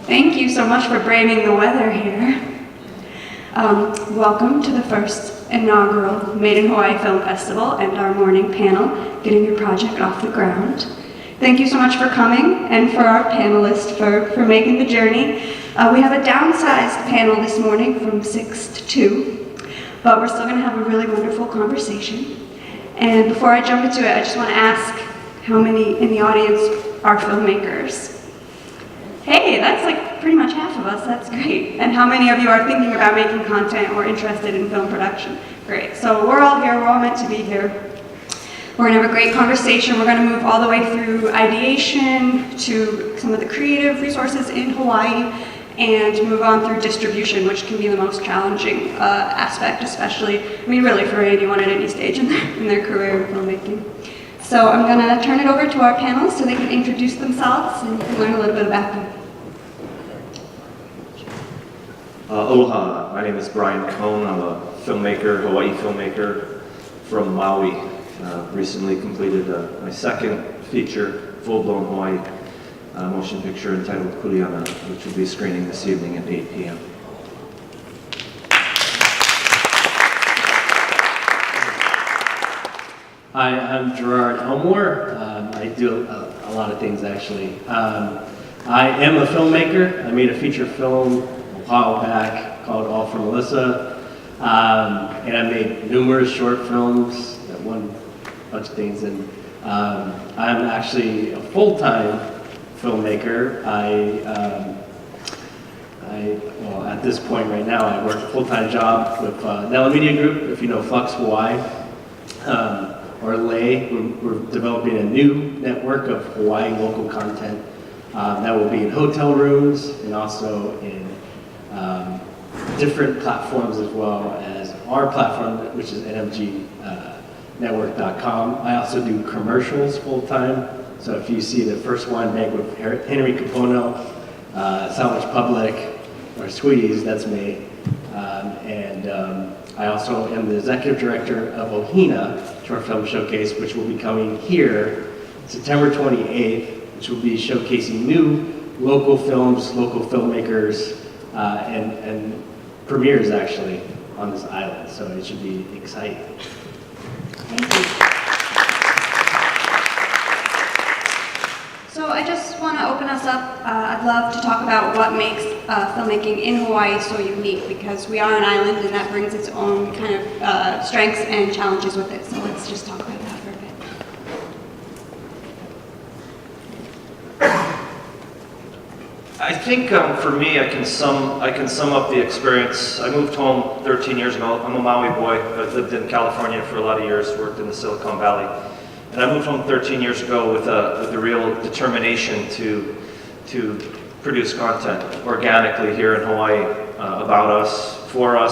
Thank you so much for braving the weather here. Welcome to the first inaugural Made in Hawaii Film Festival and our morning panel, Getting Your Project Off the Ground. Thank you so much for coming and for our panelists for making the journey. We have a downsized panel this morning from 6 to 2, but we're still going to have a really wonderful conversation. And before I jump into it, I just want to ask how many in the audience are filmmakers? Hey, that's like pretty much half of us, that's great. And how many of you are thinking about making content or interested in film production? Great, so we're all here, we're all meant to be here. We're gonna have a great conversation. We're gonna move all the way through ideation to some of the creative resources in Hawaii and move on through distribution, which can be the most challenging aspect, especially, I mean, really for anyone at any stage in their career in filmmaking. So I'm gonna turn it over to our panelists so they can introduce themselves and learn a little bit about them. Aloha, my name is Briane Kohne. I'm a filmmaker, Hawaii filmmaker from Maui. Recently completed my second feature, full-blown Hawaii motion picture entitled KULEANA, which will be screening this evening at 8 p.m. Hi, I'm Gerard Elmore. I do a lot of things actually. I am a filmmaker. I made a feature film a while back called All for Melissa. And I made numerous short films that won a bunch of things. And I'm actually a full-time filmmaker. Well, at this point right now, I work a full-time job with Nella Media Group, if you know Flux Hawaii. Or LAY, we're developing a new network of Hawaii local content that will be in hotel rooms and also in different platforms as well as our platform, which is nmgnetwork.com. I also do commercials full-time. So if you see the first one made with Henry Capono, Salvage Public, or Sweeties, that's me. I also am the executive director of Ohina Short Film Showcase, which will be coming here September 28th, which will be showcasing new local films, local filmmakers, and premieres actually on this island. So it should be exciting. Thank you. So I just want to open us up. I'd love to talk about what makes filmmaking in Hawaii so unique, because we are an island and that brings its own kind of strengths and challenges with it. So let's just talk about that for a bit. I think for me, I can sum up the experience. I moved home 13 years ago. I'm a Maui boy. I've lived in California for a lot of years, worked in the Silicon Valley. And I moved home 13 years ago with a real determination to produce content organically here in Hawaii about us,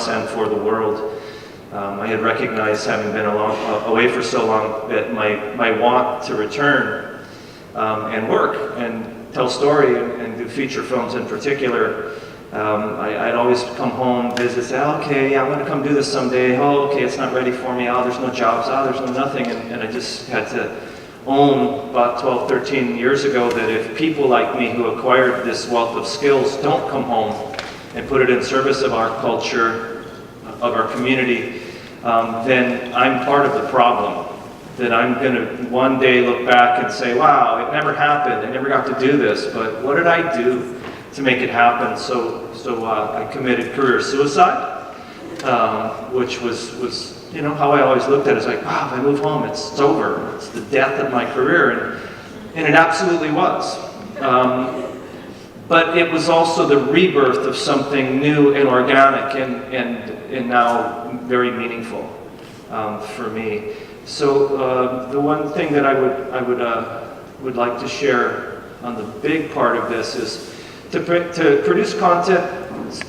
and for the world. I had recognized, having been away for so long, that my want to return and work and tell story and do feature films in particular. I'd always come home, visit, say, oh, okay, yeah, I'm going to come do this someday. Oh, okay, it's not ready for me. Oh, there's no jobs. Oh, there's no nothing. And I just had to own about 12, 13 years ago that if people like me who acquired this wealth of skills don't come home and put it in service of our culture, of our community, then I'm part of the problem. That I'm going to one day look back and say, wow, it never happened. I never got to do this, but what did I do to make it happen? So I committed career suicide, which was how I always looked at it. It's like, wow, if I move home, it's over. It's the death of my career, and it absolutely was. But it was also the rebirth of something new and organic, and now very meaningful for me. So the one thing that I would like to share on the big part of this is to produce content,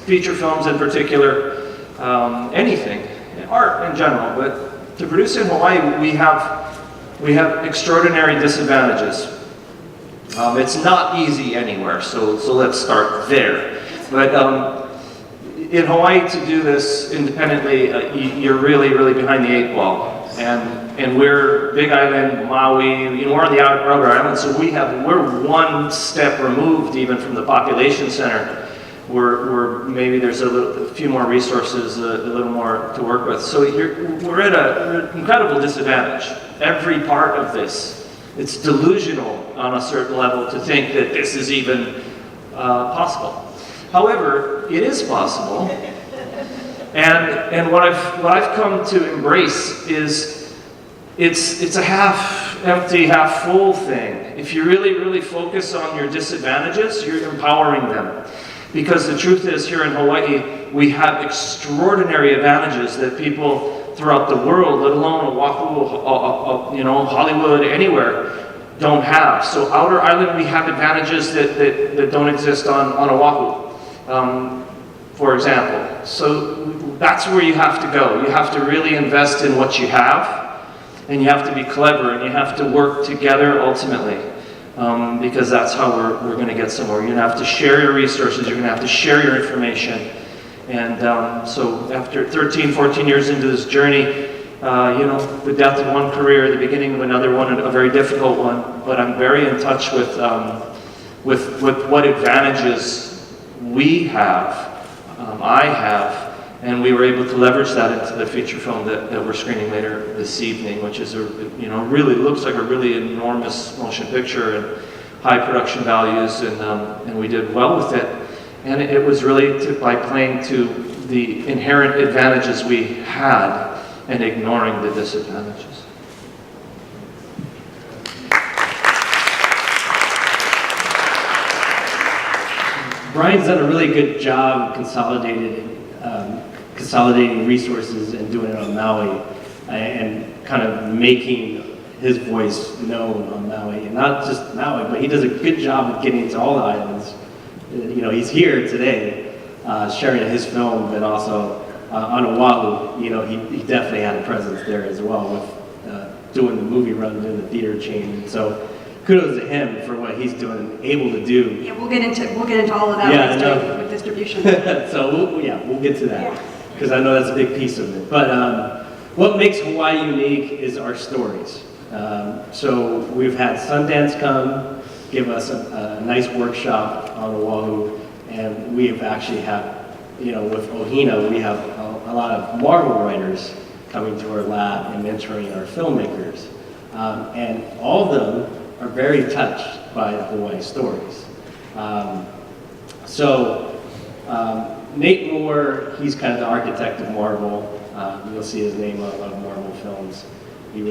feature films in particular, anything, art in general, but to produce in Hawaii, we have extraordinary disadvantages. It's not easy anywhere, so let's start there. But in Hawaii, to do this independently, you're really, really behind the 8 ball. And and we're Big Island, Maui, we're on the outer island, so we're one step removed even from the population center, where maybe there's a few more resources, a little more to work with. So we're at an incredible disadvantage. Every part of this, it's delusional on a certain level to think that this is even possible. However, it is possible, and what I've come to embrace is it's a half empty, half full thing. If you really focus on your disadvantages, you're empowering them. Because the truth is, here in Hawaii, we have extraordinary advantages that people throughout the world, let alone Oahu, Hollywood, anywhere, don't have. So outer island, we have advantages that don't exist on Oahu, for example. So that's where you have to go. You have to really invest in what you have, and you have to be clever, and you have to work together ultimately. Because that's how we're going to get somewhere. You're going to have to share your resources, you're going to have to share your information. And so after 13, 14 years into this journey, the death of one career, the beginning of another one, a very difficult one, but I'm very in touch with what advantages we have, I have, and we were able to leverage that into the feature film that we're screening later this evening, which is really looks like a really enormous motion picture and high production values, and we did well with it. And it was really by playing to the inherent advantages we had and ignoring the disadvantages. Brian's done a really good job consolidating resources and doing it on Maui, and kind of making his voice known on Maui, and not just Maui, but he does a good job of getting to all the islands. He's here today, sharing his film, but also on Oahu. He definitely had a presence there as well with doing the movie run, doing the theater chain. So kudos to him for what he's doing, able to do. Yeah, we'll get into all of that with distribution. So we'll get to that, because I know that's a big piece of it. But what makes Hawaii unique is our stories. So we've had Sundance come, give us a nice workshop on Oahu, and we have actually had, with Ohina, we have a lot of Marvel writers coming to our lab and mentoring our filmmakers. And all of them are very touched by the Hawaii stories. Nate Moore, he's kind of the architect of Marvel. You'll see his name on a lot of Marvel films. You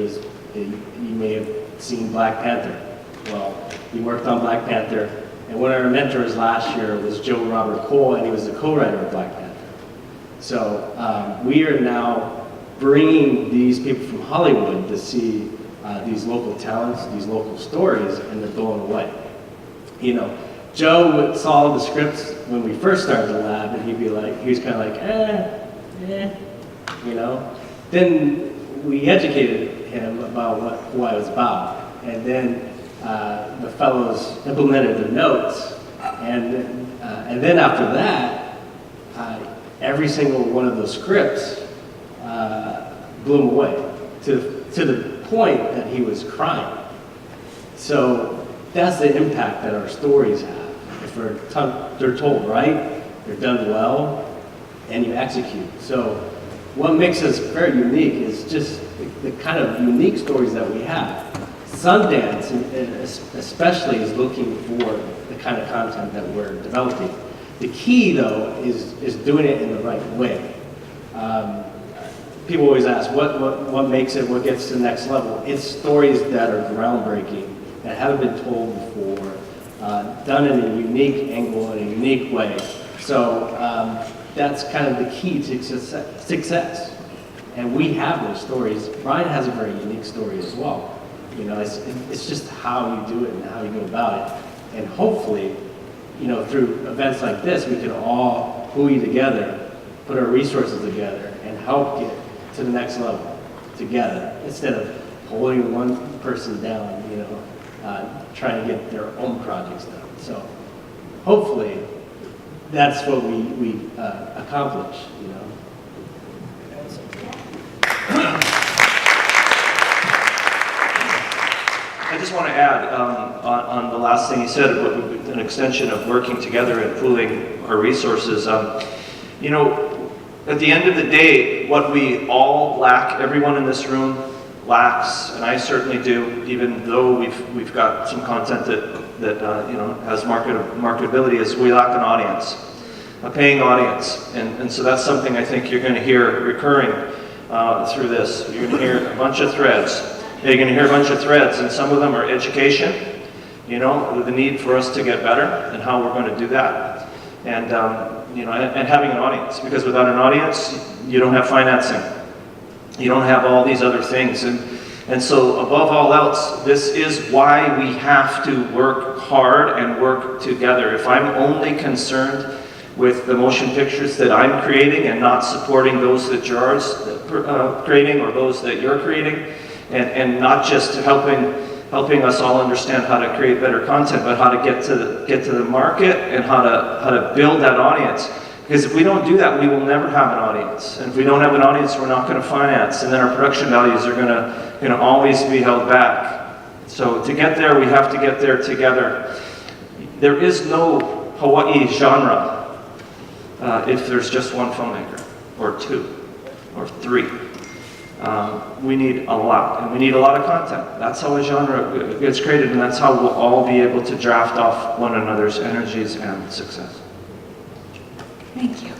may have seen Black Panther. Well, he worked on Black Panther, and one of our mentors last year was Joe Robert Cole, and he was the co-writer of Black Panther. So we are now bringing these people from Hollywood to see these local talents, these local stories, and they're blown away. Joe saw the scripts when we first started the lab, and he was kind of like, Then we educated him about what Hawaii was about, and then the fellows implemented the notes, and then after that, every single one of those scripts blew him away to the point that he was crying. So that's the impact that our stories have. If they're told right, they're done well, and you execute. So what makes us very unique is just the kind of unique stories that we have. Sundance, especially, is looking for the kind of content that we're developing. The key, though, is doing it in the right way. People always ask, what makes it, what gets to the next level? It's stories that are groundbreaking, that haven't been told before, done in a unique angle, in a unique way. So that's kind of the key to success. And we have those stories. Brian has a very unique story as well. It's just how you do it and how you go about it. And hopefully, through events like this, we can all buoy together, put our resources together, and help get to the next level together, instead of holding one person down, trying to get their own projects done. So hopefully that's what we accomplish, I just want to add on the last thing he said, an extension of working together and pooling our resources. You know, at the end of the day, what we all lack, everyone in this room lacks, and I certainly do, even though we've got some content that you know, has marketability, is we lack an audience, a paying audience, and so that's something I think you're going to hear recurring through this. You're going to hear a bunch of threads. You're going to hear a bunch of threads, and some of them are education, you know, the need for us to get better and how we're going to do that, and you know, and having an audience, because without an audience, you don't have financing, you don't have all these other things, and so above all else, this is why we have to work hard and work together. If I'm only concerned with the motion pictures that I'm creating and not supporting those that Gerard's creating or those that you're creating, and not just helping us all understand how to create better content, but how to get to the market and how to build that audience. Because if we don't do that, we will never have an audience. And if we don't have an audience, we're not going to finance, and then our production values are going to always be held back. So to get there, we have to get there together. There is no Hawaii genre if there's just one filmmaker, or two, or three. We need a lot, and we need a lot of content. That's how a genre gets created, and that's how we'll all be able to draft off one another's energies and success. Thank you.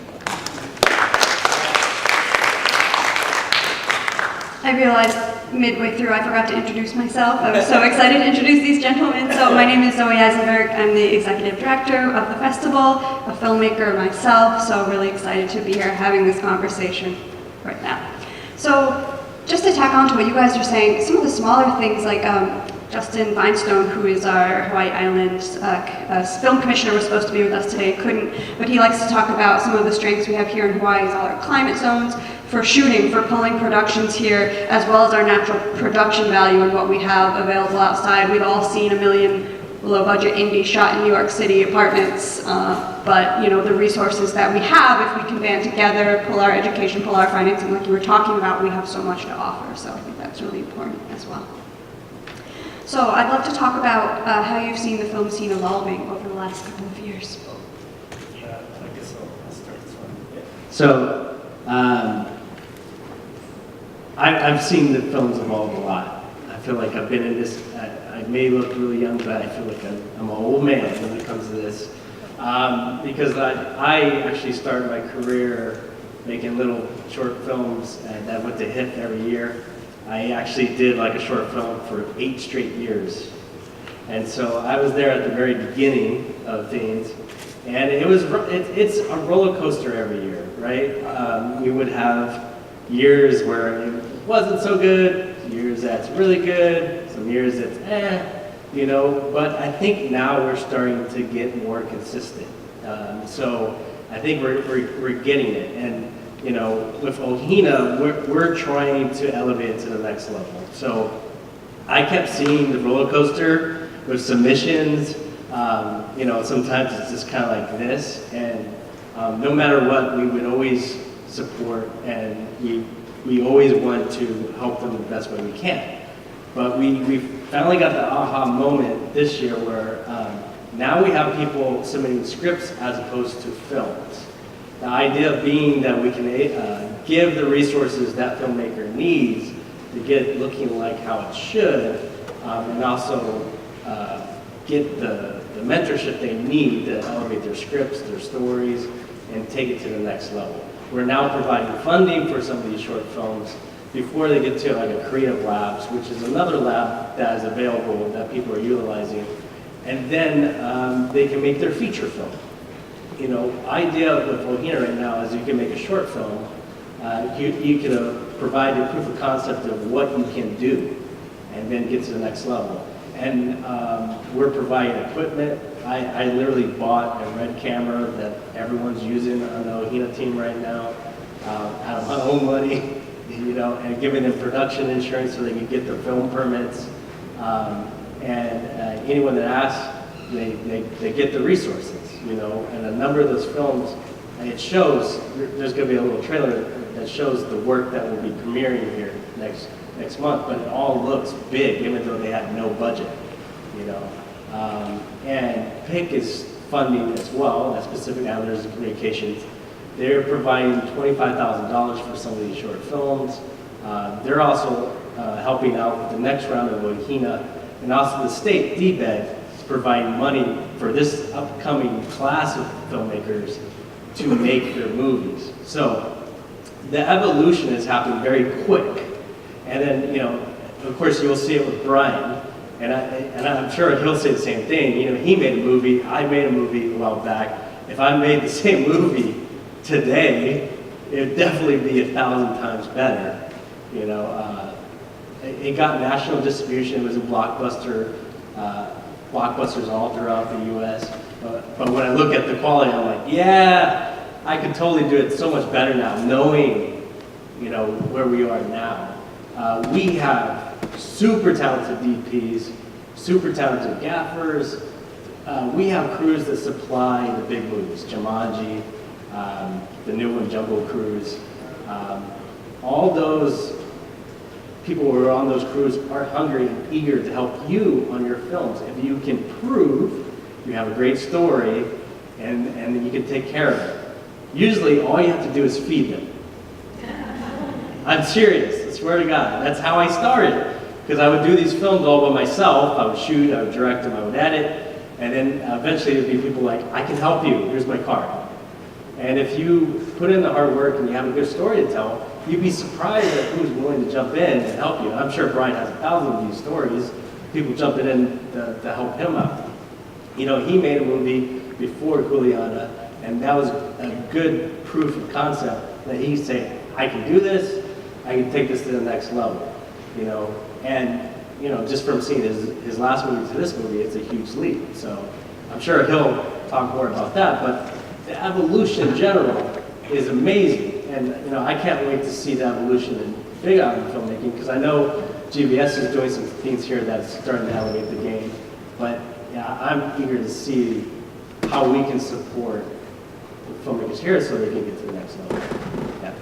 I realized midway through I forgot to introduce myself. I was so excited to introduce these gentlemen. So my name is Eisenberg. I'm the executive director of the festival, a filmmaker myself, so really excited to be here having this conversation right now. So just to tack on to what you guys are saying, some of the smaller things like Justin Feinstone, who is our Hawaii Island film commissioner, was supposed to be with us today, couldn't, but he likes to talk about some of the strengths we have here in Hawaii, is all our climate zones, for shooting, for pulling productions here, as well as our natural production value and what we have available outside. We've all seen a million low-budget indie shot in New York City apartments, but you know, the resources that we have, if we can band together, pull our education, pull our financing, like you were talking about, we have so much to offer. So I think that's really important as well. So I'd love to talk about how you've seen the film scene evolving over the last couple of years. Yeah, I guess I'll start this one. So, I've seen the films evolve a lot. I feel like I've been in this, I may look really young, but I feel like I'm an old man when it comes to this. Because I actually started my career making little short films that went to HIF every year. I actually did like a short film for 8 straight years. And so I was there at the very beginning of things. And it's a roller coaster every year, right? We would have years where it wasn't so good, years that's really good, some years that's you know, but I think now we're starting to get more consistent. So I think we're getting it. And you know, with Ohina, we're trying to elevate it to the next level. So I kept seeing the roller coaster with submissions. You know, sometimes it's just kind of like this, and no matter what, we would always support, and we always want to help them the best way we can. But we finally got the aha moment this year where now we have people submitting scripts as opposed to films. The idea being that we can give the resources that filmmaker needs to get it looking like how it should, and also get the mentorship they need to elevate their scripts, their stories, and take it to the next level. We're now providing funding for some of these short films before they get to like a creative labs, which is another lab that is available that people are utilizing, and then they can make their feature film. You know, idea with Ohina right now is you can make a short film. You can provide a proof of concept of what you can do, and then get to the next level. And we're providing equipment. I literally bought a red camera that everyone's using on the Ohina team right now, out of my own money, you know, and giving them production insurance so they can get their film permits. And anyone that asks, they get the resources, you know. And a number of those films, and it shows, there's going to be a little trailer that shows the work that will be premiering here next month, but it all looks big, even though they had no budget, you know. And PIC is funding as well, as Pacific Islanders and Communications. They're providing $25,000 for some of these short films. They're also helping out with the next round of Ohina, and also the state, DBED, is providing money for this upcoming class of filmmakers to make their movies. So the evolution has happened very quick. And then, you know, of course, you'll see it with Briane, and I'm sure he'll say the same thing. You know, he made a movie, I made a movie a while back. If I made the same movie today, it'd definitely be 1,000 times better. You know, it got national distribution. It was a blockbuster, blockbusters all throughout the U.S. But when I look at the quality, I'm like, yeah, I could totally do it so much better now, knowing, you know, where we are now. We have super talented DPs, super talented gaffers. We have crews that supply the big movies, Jumanji, the new one, Jungle Cruise. All those people who are on those crews are hungry and eager to help you on your films. If you can prove you have a great story and you can take care of it. Usually all you have to do is feed them. I'm serious, I swear to God. That's how I started. Because I would do these films all by myself. I would shoot, I would direct them, I would edit. And then eventually there'd be people like, I can help you, here's my card. And if you put in the hard work and you have a good story to tell, you'd be surprised at who's willing to jump in and help you. And I'm sure Briane has 1,000 of these stories, people jumping in to help him out. You know, he made a movie before KULEANA, and that was a good proof of concept that he said, I can do this, I can take this to the next level. You know, and you know, just from seeing his last movie to this movie, it's a huge leap. So I'm sure he'll talk more about that, but the evolution in general is amazing. And you know, I can't wait to see the evolution in Big Island filmmaking, because I know GBS is doing some things here that's starting to elevate the game. But yeah, I'm eager to see how we can support the filmmakers here so they can get to the next level. Yeah.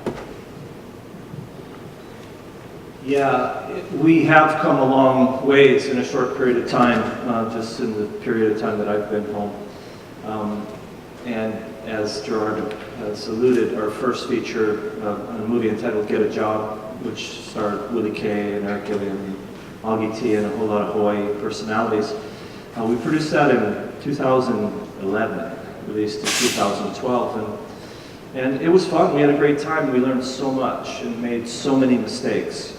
Yeah, we have come a long ways in a short period of time, just in the period of time that I've been home. And as Gerard has alluded, our first feature, a movie entitled Get a Job, which starred Willie Kay and Eric Gilliam, Augie T, and a whole lot of Hawaii personalities. We produced that in 2011, released in 2012, and it was fun. We had a great time. We learned so much and made so many mistakes.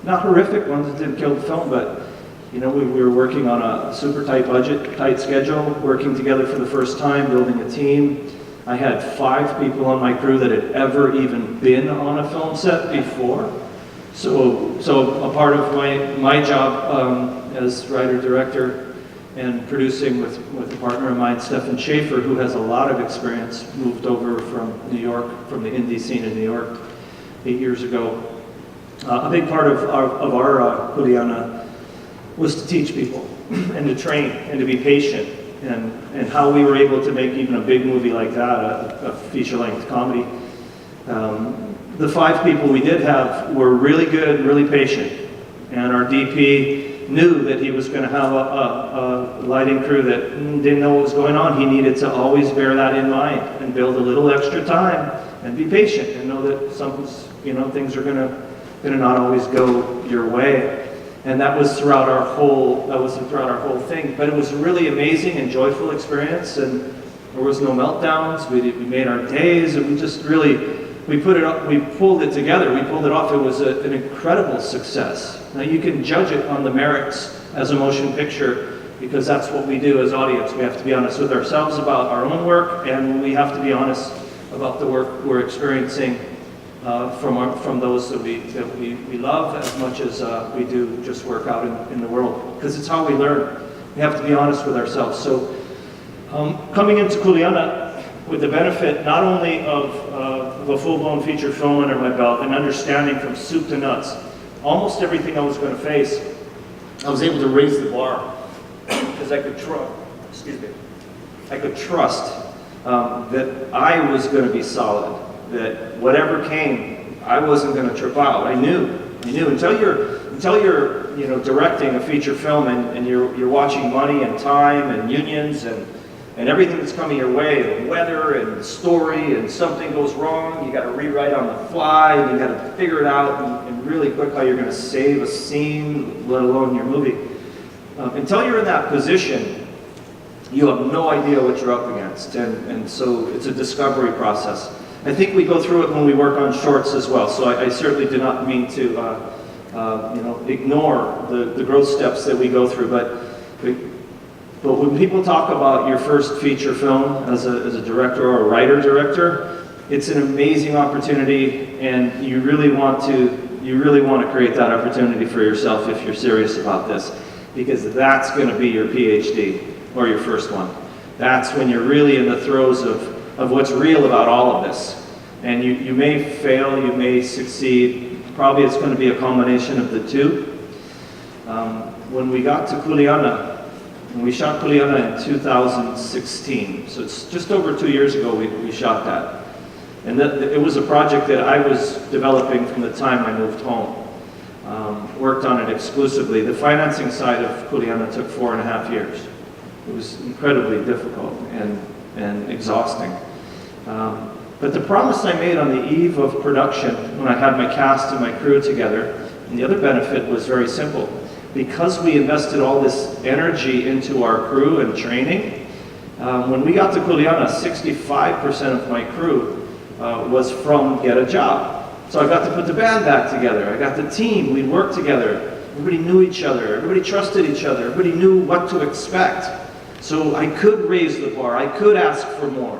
Not horrific ones that didn't kill the film, but you know, we were working on a super tight budget, tight schedule, working together for the first time, building a team. I had 5 people on my crew that had ever even been on a film set before. So a part of my job as writer-director and producing with a partner of mine, Stephen Schaefer, who has a lot of experience, moved over from New York, from the indie scene in New York 8 years ago. A big part of our KULEANA was to teach people and to train and to be patient, and how we were able to make even a big movie like that, a feature-length comedy. The 5 people we did have were really good, really patient, and our DP knew that he was going to have a lighting crew that didn't know what was going on. He needed to always bear that in mind and build a little extra time and be patient and know that things are going to not always go your way. And that was throughout our whole thing. But it was a really amazing and joyful experience, and there was no meltdowns. We made our days, and we just really, we pulled it together. We pulled it off. It was an incredible success. Now you can judge it on the merits as a motion picture, because that's what we do as audience. We have to be honest with ourselves about our own work, and we have to be honest about the work we're experiencing from those that we love as much as we do just work out in the world, because it's how we learn. We have to be honest with ourselves. So coming into KULEANA with the benefit not only of a full-blown feature film under my belt and understanding from soup to nuts almost everything I was going to face, I was able to raise the bar because I could trust that I was going to be solid, that whatever came, I wasn't going to trip out. I knew You knew until you're you know, directing a feature film and you're watching money and time and unions and everything that's coming your way, and weather and the story, and something goes wrong, you got to rewrite on the fly, and you got to figure it out and really quick how you're going to save a scene, let alone your movie. Until you're in that position, you have no idea what you're up against, and so it's a discovery process. I think we go through it when we work on shorts as well, so I certainly do not mean to you know, ignore the growth steps that we go through, but when people talk about your first feature film as a director or a writer-director, it's an amazing opportunity, and you really want to create that opportunity for yourself if you're serious about this, because that's going to be your PhD or your first one. That's when you're really in the throes of what's real about all of this. And you may fail, you may succeed. Probably it's going to be a combination of the two. When we got to KULEANA, and we shot KULEANA in 2016, so it's just over 2 years ago we shot that. And it was a project that I was developing from the time I moved home. Worked on it exclusively. The financing side of KULEANA took 4.5 years. It was incredibly difficult and exhausting. But the promise I made on the eve of production, when I had my cast and my crew together, and the other benefit was very simple. Because we invested all this energy into our crew and training, when we got to KULEANA, 65% of my crew was from Get a Job. So I got to put the band back together. I got the team, we'd work together. Everybody knew each other, everybody trusted each other, everybody knew what to expect. So I could raise the bar, I could ask for more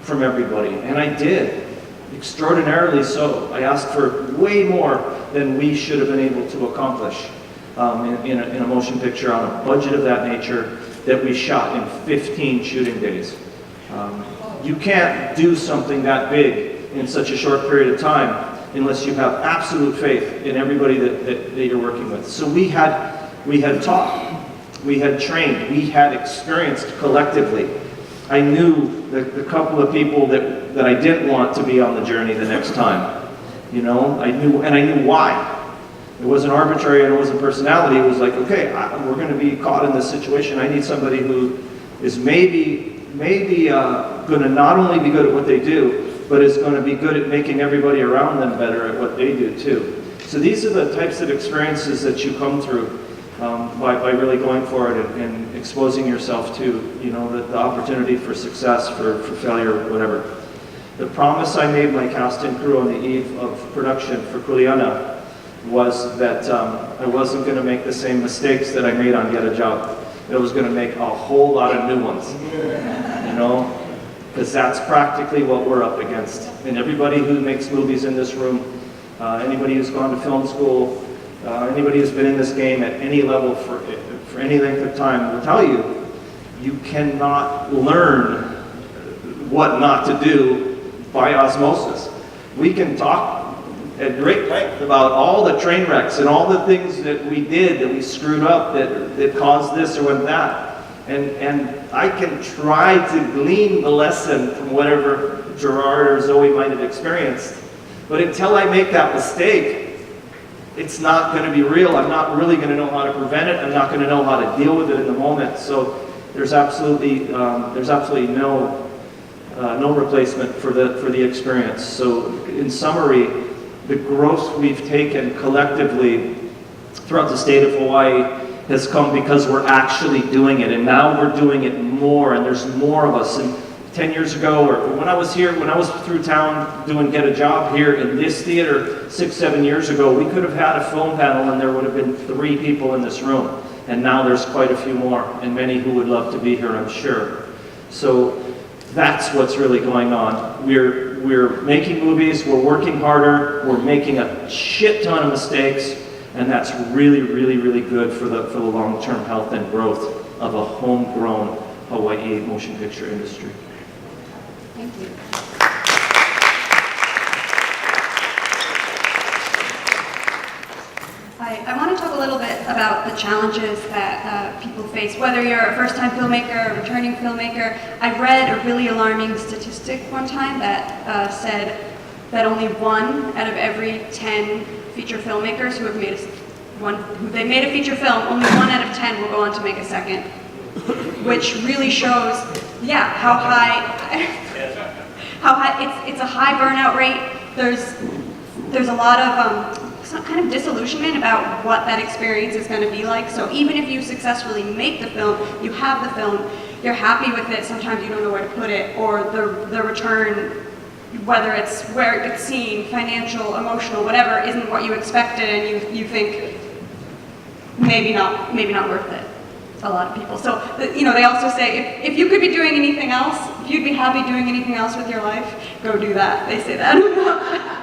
from everybody, and I did, extraordinarily so. I asked for way more than we should have been able to accomplish in a motion picture on a budget of that nature that we shot in 15 shooting days. You can't do something that big in such a short period of time unless you have absolute faith in everybody that you're working with. So we had taught, we had trained, we had experienced collectively. I knew the couple of people that I didn't want to be on the journey the next time. You know, I knew why. It wasn't arbitrary and it wasn't personality. It was like, okay, we're going to be caught in this situation. I need somebody who is maybe going to not only be good at what they do, but is going to be good at making everybody around them better at what they do too. So these are the types of experiences that you come through by really going for it and exposing yourself to, you know, the opportunity for success, for failure, whatever. The promise I made my cast and crew on the eve of production for KULEANA was that I wasn't going to make the same mistakes that I made on Get a Job. I was going to make a whole lot of new ones, you know, because that's practically what we're up against. And everybody who makes movies in this room, anybody who's gone to film school, anybody who's been in this game at any level for any length of time will tell you, you cannot learn what not to do by osmosis. We can talk at great length about all the train wrecks and all the things that we did that we screwed up that caused this or went that. And I can try to glean the lesson from whatever Gerard or Zoe might have experienced. But until I make that mistake, it's not going to be real. I'm not really going to know how to prevent it. I'm not going to know how to deal with it in the moment. So there's absolutely no replacement for the experience. So in summary, the growth we've taken collectively throughout the state of Hawaii has come because we're actually doing it, and now we're doing it more, and there's more of us. And 10 years ago, or when I was through town doing Get a Job here in this theater 6-7 years ago, we could have had a film panel and there would have been 3 people in this room. And now there's quite a few more, and many who would love to be here, I'm sure. So that's what's really going on. We're making movies, we're working harder, we're making a shit ton of mistakes, and that's really, really, really good for the long-term health and growth of a homegrown Hawaii motion picture industry. Thank you. I want to talk a little bit about the challenges that people face, whether you're a first-time filmmaker or a returning filmmaker. I read a really alarming statistic one time that said that only 1 out of every 10 feature filmmakers who have made they've made a feature film, only 1 out of 10 will go on to make a second, which really shows, yeah, how high it's a high burnout rate. There's a lot of some kind of disillusionment about what that experience is going to be like. So even if you successfully make the film, you have the film, you're happy with it, sometimes you don't know where to put it, or the return, whether it's where it gets seen, financial, emotional, whatever, isn't what you expected, and you think maybe not worth it. A lot of people. So, they also say, if you could be doing anything else, if you'd be happy doing anything else with your life, go do that. They say that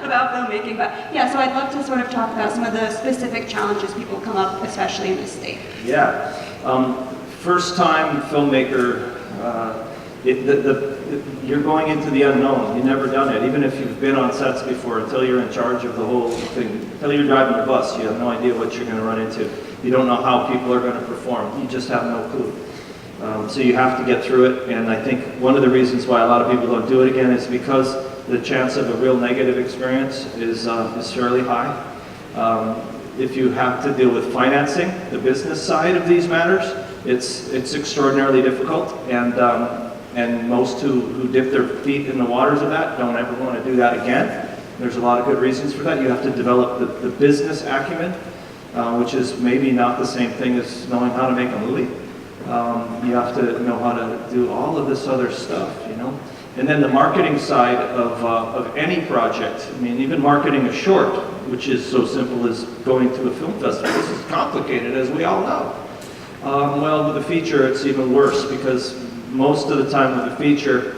about filmmaking. But yeah, so I'd love to sort of talk about some of the specific challenges people come up, especially in this state. Yeah. First time filmmaker, you're going into the unknown. You've never done it. Even if you've been on sets before, until you're in charge of the whole thing, until you're driving the bus, you have no idea what you're going to run into. You don't know how people are going to perform. You just have no clue. So you have to get through it. And I think one of the reasons why a lot of people don't do it again is because the chance of a real negative experience is fairly high. If you have to deal with financing, the business side of these matters, it's extraordinarily difficult. And most who dip their feet in the waters of that don't ever want to do that again. There's a lot of good reasons for that. You have to develop the business acumen, which is maybe not the same thing as knowing how to make a movie. You have to know how to do all of this other stuff, And then the marketing side of any project. I mean, even marketing a short, which is so simple as going to a film festival. This is complicated, as we all know. Well, with a feature, it's even worse, because most of the time with a feature,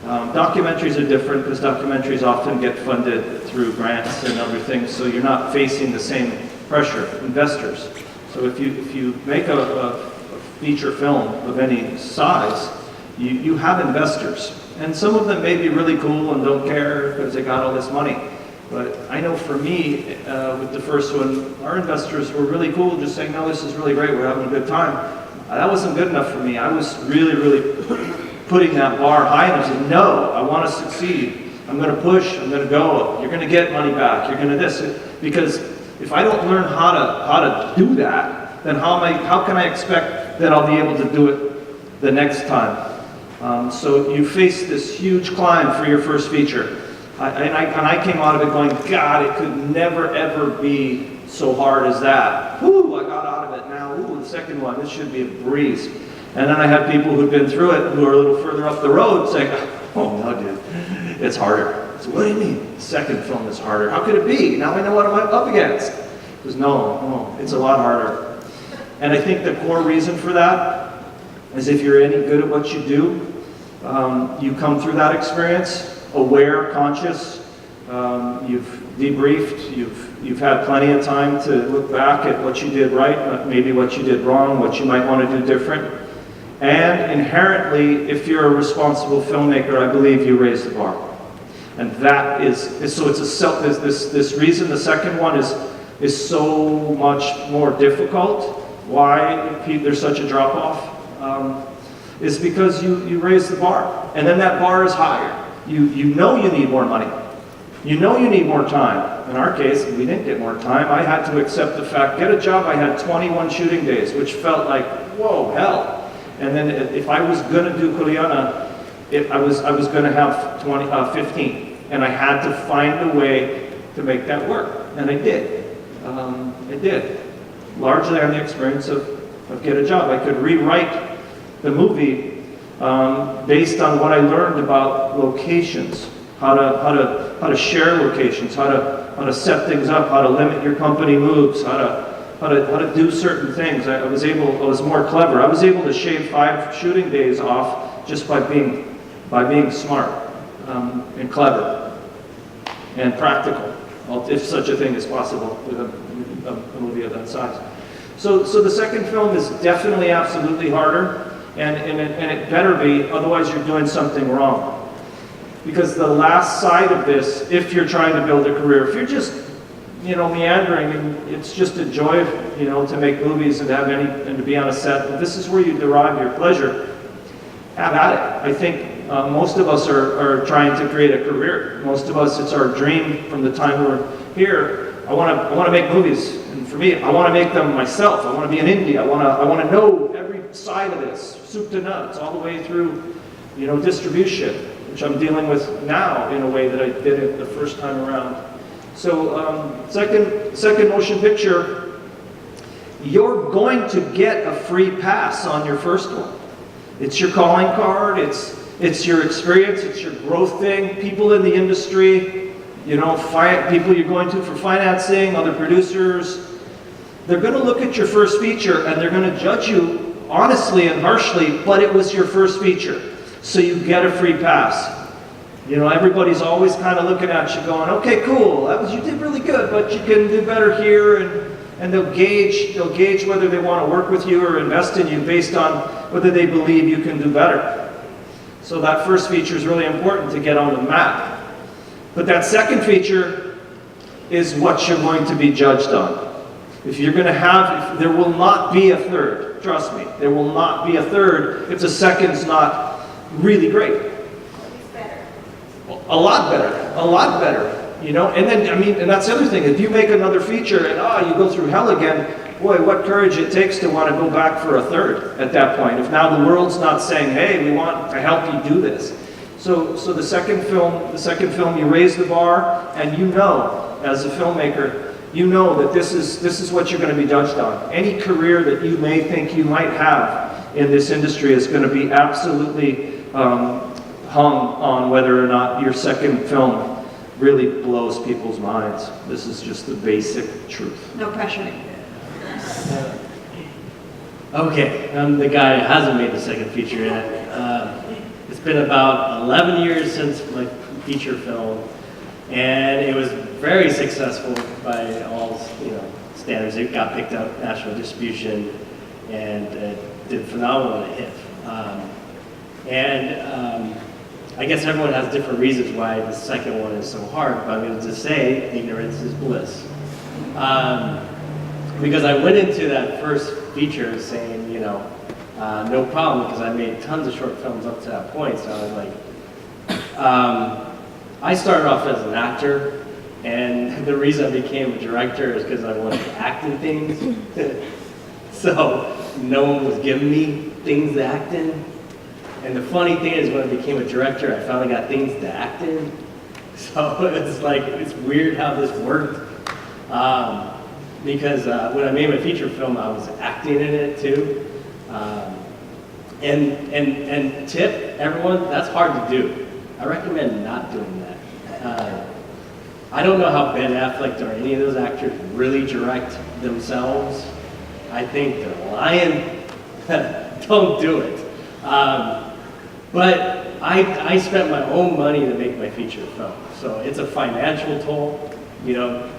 documentaries are different, because documentaries often get funded through grants and other things, so you're not facing the same pressure, investors. So if you make a feature film of any size, you have investors. And some of them may be really cool and don't care because they got all this money. But I know for me, with the first one, our investors were really cool, just saying, no, this is really great, we're having a good time. That wasn't good enough for me. I was really, really putting that bar high enough to say, no, I want to succeed. I'm going to push, I'm going to go. You're going to get money back, you're going to this. Because if I don't learn how to do that, then how can I expect that I'll be able to do it the next time? So you face this huge climb for your first feature. And I came out of it going, God, it could never, ever be so hard as that. Whoo, I got out of it now. Ooh, the second one, this should be a breeze. And then I had people who'd been through it, who are a little further up the road, saying, oh, no, dude, it's harder. So what do you mean? The second film is harder. How could it be? Now I know what I'm up against. Because no, it's a lot harder. And I think the core reason for that is if you're any good at what you do, you come through that experience aware, conscious, you've debriefed, you've had plenty of time to look back at what you did right, maybe what you did wrong, what you might want to do different. And inherently, if you're a responsible filmmaker, I believe you raise the bar. And that is so it's this reason the second one is so much more difficult. Why there's such a drop-off is because you raise the bar. And then that bar is higher. You know you need more money. You know you need more time. In our case, we didn't get more time. I had to accept the fact, get a job, I had 21 shooting days, which felt like, whoa, hell. And then if I was going to do KULEANA, I was going to have 15. And I had to find a way to make that work. And I did. I did. Largely on the experience of get a job. I could rewrite the movie based on what I learned about locations, how to share locations, how to set things up, how to limit your company moves, how to do certain things. I was more clever. I was able to shave 5 shooting days off just by being smart and clever and practical, if such a thing is possible with a movie of that size. So the second film is definitely absolutely harder. And it better be, otherwise you're doing something wrong. Because the last side of this, if you're trying to build a career, if you're just, meandering, and it's just a joy, to make movies and to be on a set, but this is where you derive your pleasure, have at it. I think Most of us are trying to create a career. Most of us, it's our dream from the time we're here. I want to make movies, and for me, I want to make them myself. I want to be an indie. I want to know every side of this, soup to nuts, all the way through, distribution, which I'm dealing with now in a way that I did it the first time around. So, second motion picture, you're going to get a free pass on your first one. It's your calling card, it's your experience, it's your growth thing. People in the industry, people you're going to for financing, other producers, they're going to look at your first feature and they're going to judge you honestly and harshly, but it was your first feature. So you get a free pass. Everybody's always kind of looking at you going, okay, cool, you did really good, but you can do better here, and they'll gauge whether they want to work with you or invest in you based on whether they believe you can do better. So that first feature is really important to get on the map. But that second feature is what you're going to be judged on. If there will not be a third, trust me, there will not be a third if the second's not really great. A lot better, and then, and that's the other thing, if you make another feature and, you go through hell again, boy, what courage it takes to want to go back for a third at that point, if now the world's not saying, hey, we want to help you do this. So the second film, you raise the bar, and as a filmmaker, that this is what you're going to be judged on. Any career that you may think you might have in this industry is going to be absolutely hung on whether or not your second film really blows people's minds. This is just the basic truth. No pressure. Okay, I'm the guy who hasn't made the second feature yet. It's been about 11 years since my feature film, and it was very successful by all standards. It got picked up national distribution, and it did phenomenal when it hit. I guess everyone has different reasons why the second one is so hard, but I'm going to just say ignorance is bliss. Because I went into that first feature saying, no problem, because I made tons of short films up to that point, so I was like, I started off as an actor, and the reason I became a director is because I wanted to act in things. So no one was giving me things to act in. And the funny thing is, when I became a director, I finally got things to act in. So it's weird how this worked. Because when I made my feature film, I was acting in it too. And tip everyone, that's hard to do. I recommend not doing that. I don't know how Ben Affleck or any of those actors really direct themselves. I think they're lying. Don't do it. But I spent my own money to make my feature film, so it's a financial toll. You're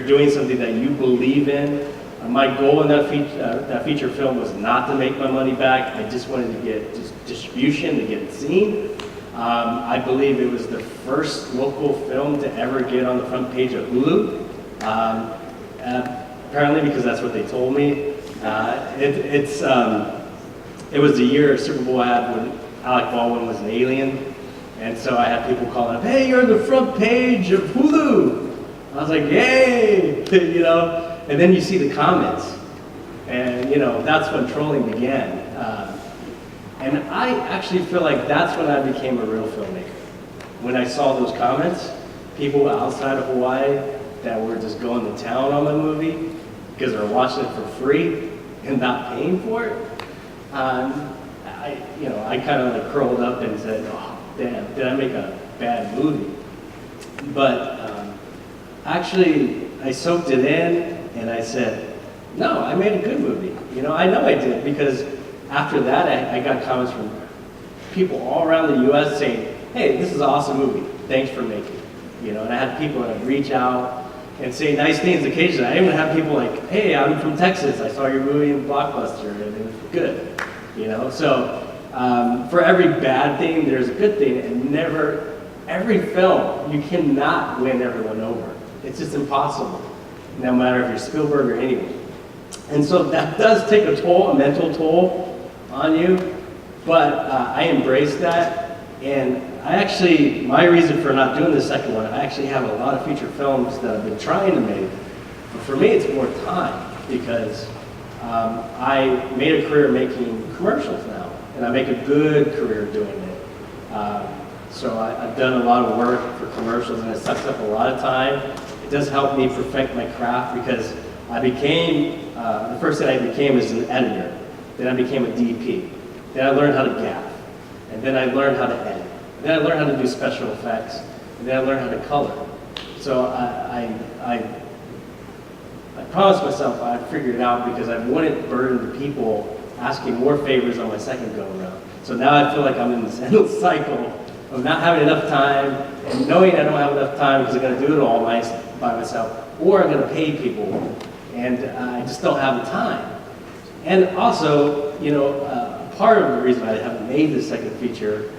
doing something that you believe in. My goal in that feature film was not to make my money back. I just wanted to get distribution, to get it seen. I believe it was the first local film to ever get on the front page of Hulu. Apparently, because that's what they told me. It was the year Super Bowl ad when Alec Baldwin was an alien, and so I had people calling up, "Hey, you're on the front page of Hulu." I was like, "Yay!" And then you see the comments, and that's when trolling began. And I actually feel like that's when I became a real filmmaker. When I saw those comments, people outside of Hawaii that were just going to town on my movie because they're watching it for free and not paying for it. I kind of curled up and said, "Oh, damn, did I make a bad movie?" But actually, I soaked it in and I said, "No, I made a good movie." I know I did, because after that, I got comments from people all around the U.S. saying, "Hey, this is an awesome movie. Thanks for making it." And I had people that reach out and say nice things occasionally. I even had people like, "Hey, I'm from Texas. I saw your movie in Blockbuster and it was good." So for every bad thing, there's a good thing, and every film, you cannot win everyone over. It's just impossible, no matter if you're Spielberg or anyone. And so that does take a mental toll on you. But I embraced that, and my reason for not doing the second one, I actually have a lot of feature films that I've been trying to make. But for me, it's more time, because I made a career making commercials now, and I make a good career doing it. So I've done a lot of work for commercials, and it sucks up a lot of time. It does help me perfect my craft, because I became, the first thing I became is an editor. Then I became a DP. Then I learned how to gaff. And then I learned how to edit. And then I learned how to do special effects. And then I learned how to color. So I promised myself I'd figure it out, because I wouldn't burden the people asking more favors on my second go around. So now I feel like I'm in this endless cycle of not having enough time, and knowing I don't have enough time because I'm going to do it all by myself, or I'm going to pay people, and I just don't have the time. And also, you know, part of the reason I haven't made the second feature,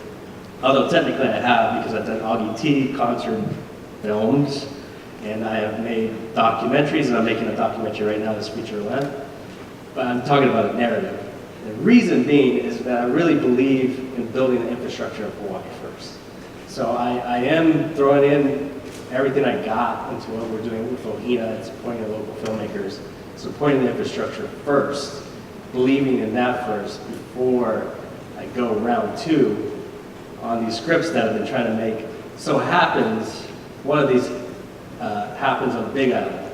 although technically I have, because I've done Augie T concert films, and I have made documentaries, and I'm making a documentary right now that's feature length, but I'm talking about a narrative. The reason being is that I really believe in building the infrastructure of Hawaii first. So I am throwing in everything I got into what we're doing with Ohina and supporting the local filmmakers, supporting the infrastructure first, believing in that first before I go round two on these scripts that I've been trying to make. So happens, one of these happens on Big Island,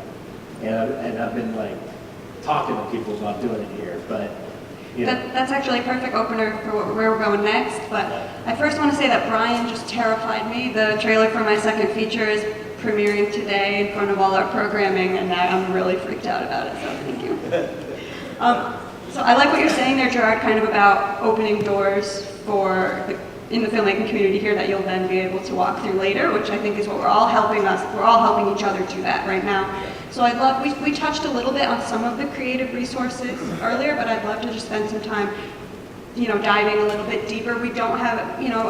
and I've been like talking to people about doing it here, but you know. That's actually a perfect opener for where we're going next, but I first want to say that Briane just terrified me. The trailer for my second feature is premiering today in front of all our programming, and I'm really freaked out about it, so thank you. So I like what you're saying there, Gerard, kind of about opening doors in the filmmaking community here that you'll then be able to walk through later, which I think is what we're all helping each other do that right now. So I'd love, we touched a little bit on some of the creative resources earlier, but I'd love to just spend some time, you know, diving a little bit deeper. We don't have, you know,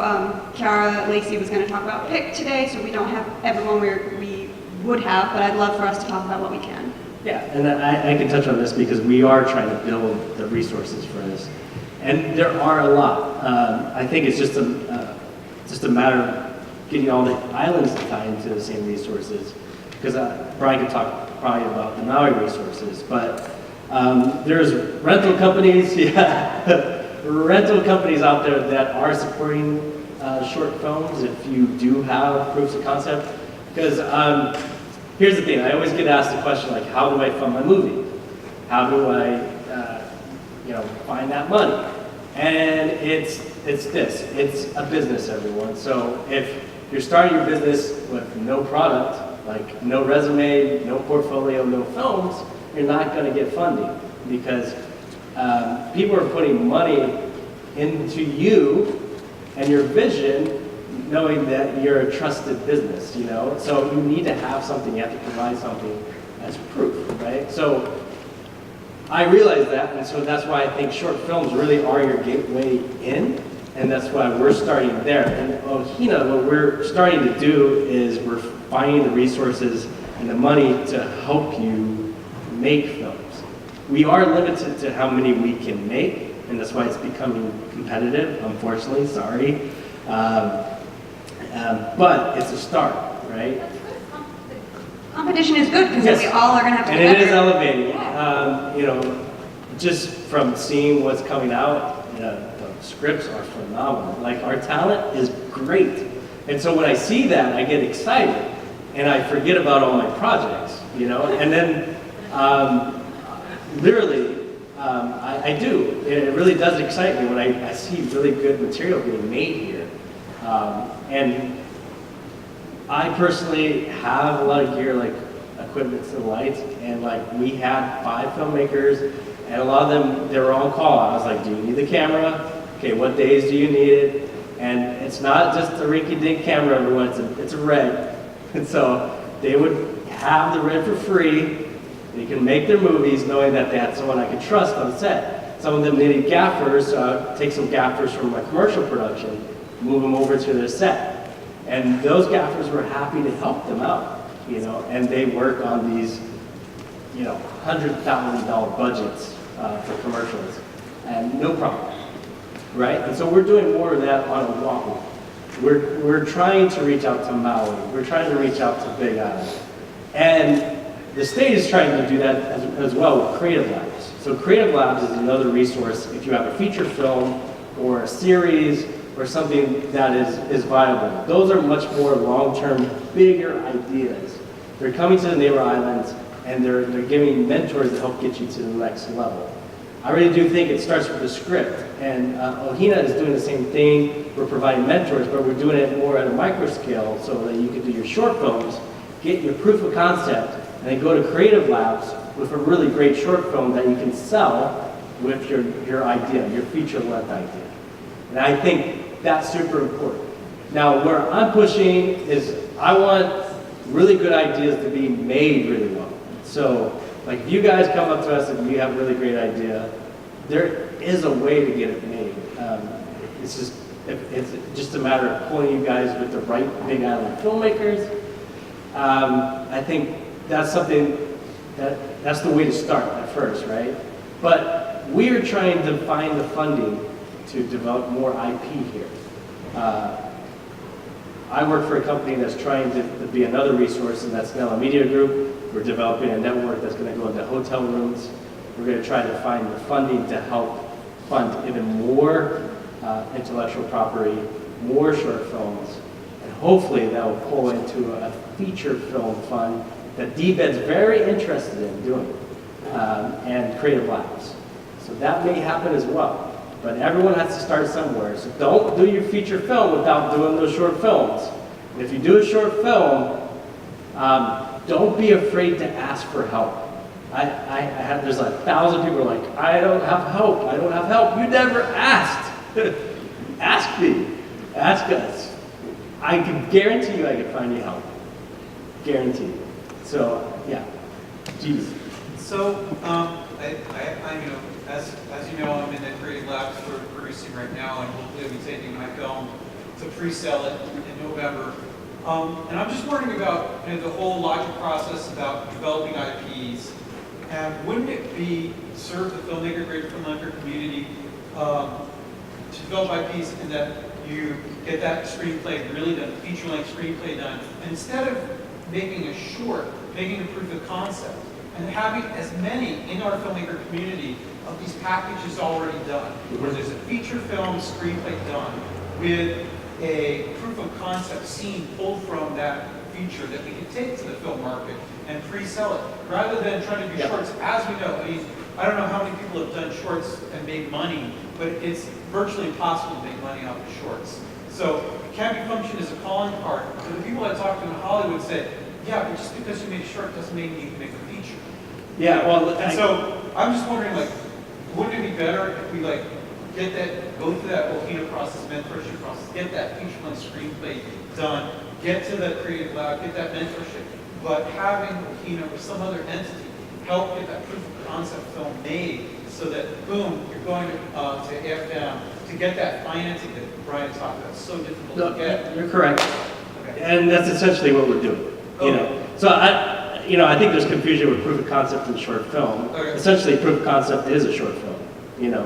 Kiara Lacey was going to talk about PIC today, so we don't have everyone we would have, but I'd love for us to talk about what we can. Yeah, and I can touch on this because we are trying to build the resources for this. And there are a lot. I think it's just a matter of getting all the islands to tie into the same resources. Because Brian can talk probably about the Maui resources, but there's rental companies, rental companies out there that are supporting short films if you do have proofs of concept. Because here's the thing, I always get asked the question like, how do I fund my movie? How do I, find that money? And it's a business, everyone. So if you're starting your business with no product, like no resume, no portfolio, no films, you're not going to get funding, because people are putting money into you and your vision, knowing that you're a trusted business, you know? So you need to have something, you have to provide something as proof, right? So I realize that, and so that's why I think short films really are your gateway in, and that's why we're starting there. And Ohina, what we're starting to do is we're finding the resources and the money to help you make films. We are limited to how many we can make, and that's why it's becoming competitive, unfortunately, sorry. But it's a start, right? Competition is good, because Yes. we all are going to have to And get it is better. elevating. Just from seeing what's coming out, the scripts are phenomenal. Like, our talent is great. And so when I see that, I get excited, and I forget about all my projects, you know? And then, literally, I do. It really does excite me when I see really good material being made here. And I personally have a lot of gear, like equipment and lights, and like we had 5 filmmakers, and a lot of them, they were on call. I was like, do you need the camera? Okay, what days do you need it? And it's not just a rinky-dink camera, everyone, it's a Red. And so they would have the Red for free. They can make their movies knowing that they had someone I could trust on set. Some of them needed gaffers, take some gaffers from my commercial production, move them over to their set. And those gaffers were happy to help them out, you know, and they work on these, you know, $100,000 budgets for commercials, and no problem. right? And so we're doing more of that on Oahu. We're trying to reach out to Maui. We're trying to reach out to Big Island. And the state is trying to do that as well with Creative Labs. So Creative Labs is another resource if you have a feature film or a series or something that is viable. Those are much more long-term, bigger ideas. They're coming to the neighbor islands and they're giving mentors to help get you to the next level. I really do think it starts with the script, and Ohina is doing the same thing. We're providing mentors, but we're doing it more at a micro scale so that you can do your short films, get your proof of concept, and then go to Creative Labs with a really great short film that you can sell with your idea, your feature-length idea. And I think that's super important. Now, where I'm pushing is I want really good ideas to be made really well. So, like, if you guys come up to us and you have a really great idea, there is a way to get it made. It's just a matter of pulling you guys with the right Big Island filmmakers. I think that's something that's the way to start at first, right? But we are trying to find the funding to develop more IP here. I work for a company that's trying to be another resource, and that's Nella Media Group. We're developing a network that's going to go into hotel rooms. We're going to try to find the funding to help fund even more intellectual property, more short films, and hopefully that will pull into a feature film fund that DBED's very interested in doing, and Creative Labs. So that may happen as well. But everyone has to start somewhere. So don't do your feature film without doing those short films. And if you do a short film, don't be afraid to ask for help. There's 1,000 people who are like, I don't have help. I don't have help. You never asked. Ask me. Ask us. I can guarantee you I can find you help. Guarantee. So, yeah. Jesus. So, as you know, I'm in the Creative Labs for producing right now, and hopefully I'll be taking my film to pre-sell it in November. And I'm just wondering about the whole logic process about developing IPs. And wouldn't it be serve the great filmmaker community to develop IPs and that you get that screenplay really done, feature-length screenplay done, and instead of making a short, making a proof of concept, and having as many in our filmmaker community of these packages already done, where there's a feature film screenplay done with a proof of concept scene pulled from that feature that we can take to the film market and pre-sell it, rather than trying to do shorts. As we know, I don't know how many people have done shorts and made money, but it's virtually impossible to make money off of shorts. So Canopy Function is a calling card. So the people I talk to in Hollywood say, yeah, but just because you make a short doesn't mean you can make a feature. Yeah, well, and so I'm just wondering, wouldn't it be better if we go through that Ohina process, mentorship process, get that feature-length screenplay done, get to the Creative Lab, get that mentorship, but having Ohina or some other entity help get that proof of concept film made, so that boom, you're going to FM to get that financing that Brian talked about. It's so difficult to get. You're correct, Okay. and that's essentially what we're doing. Okay. So I think there's confusion with proof of concept and short film. Okay. Essentially, proof of concept is a short film.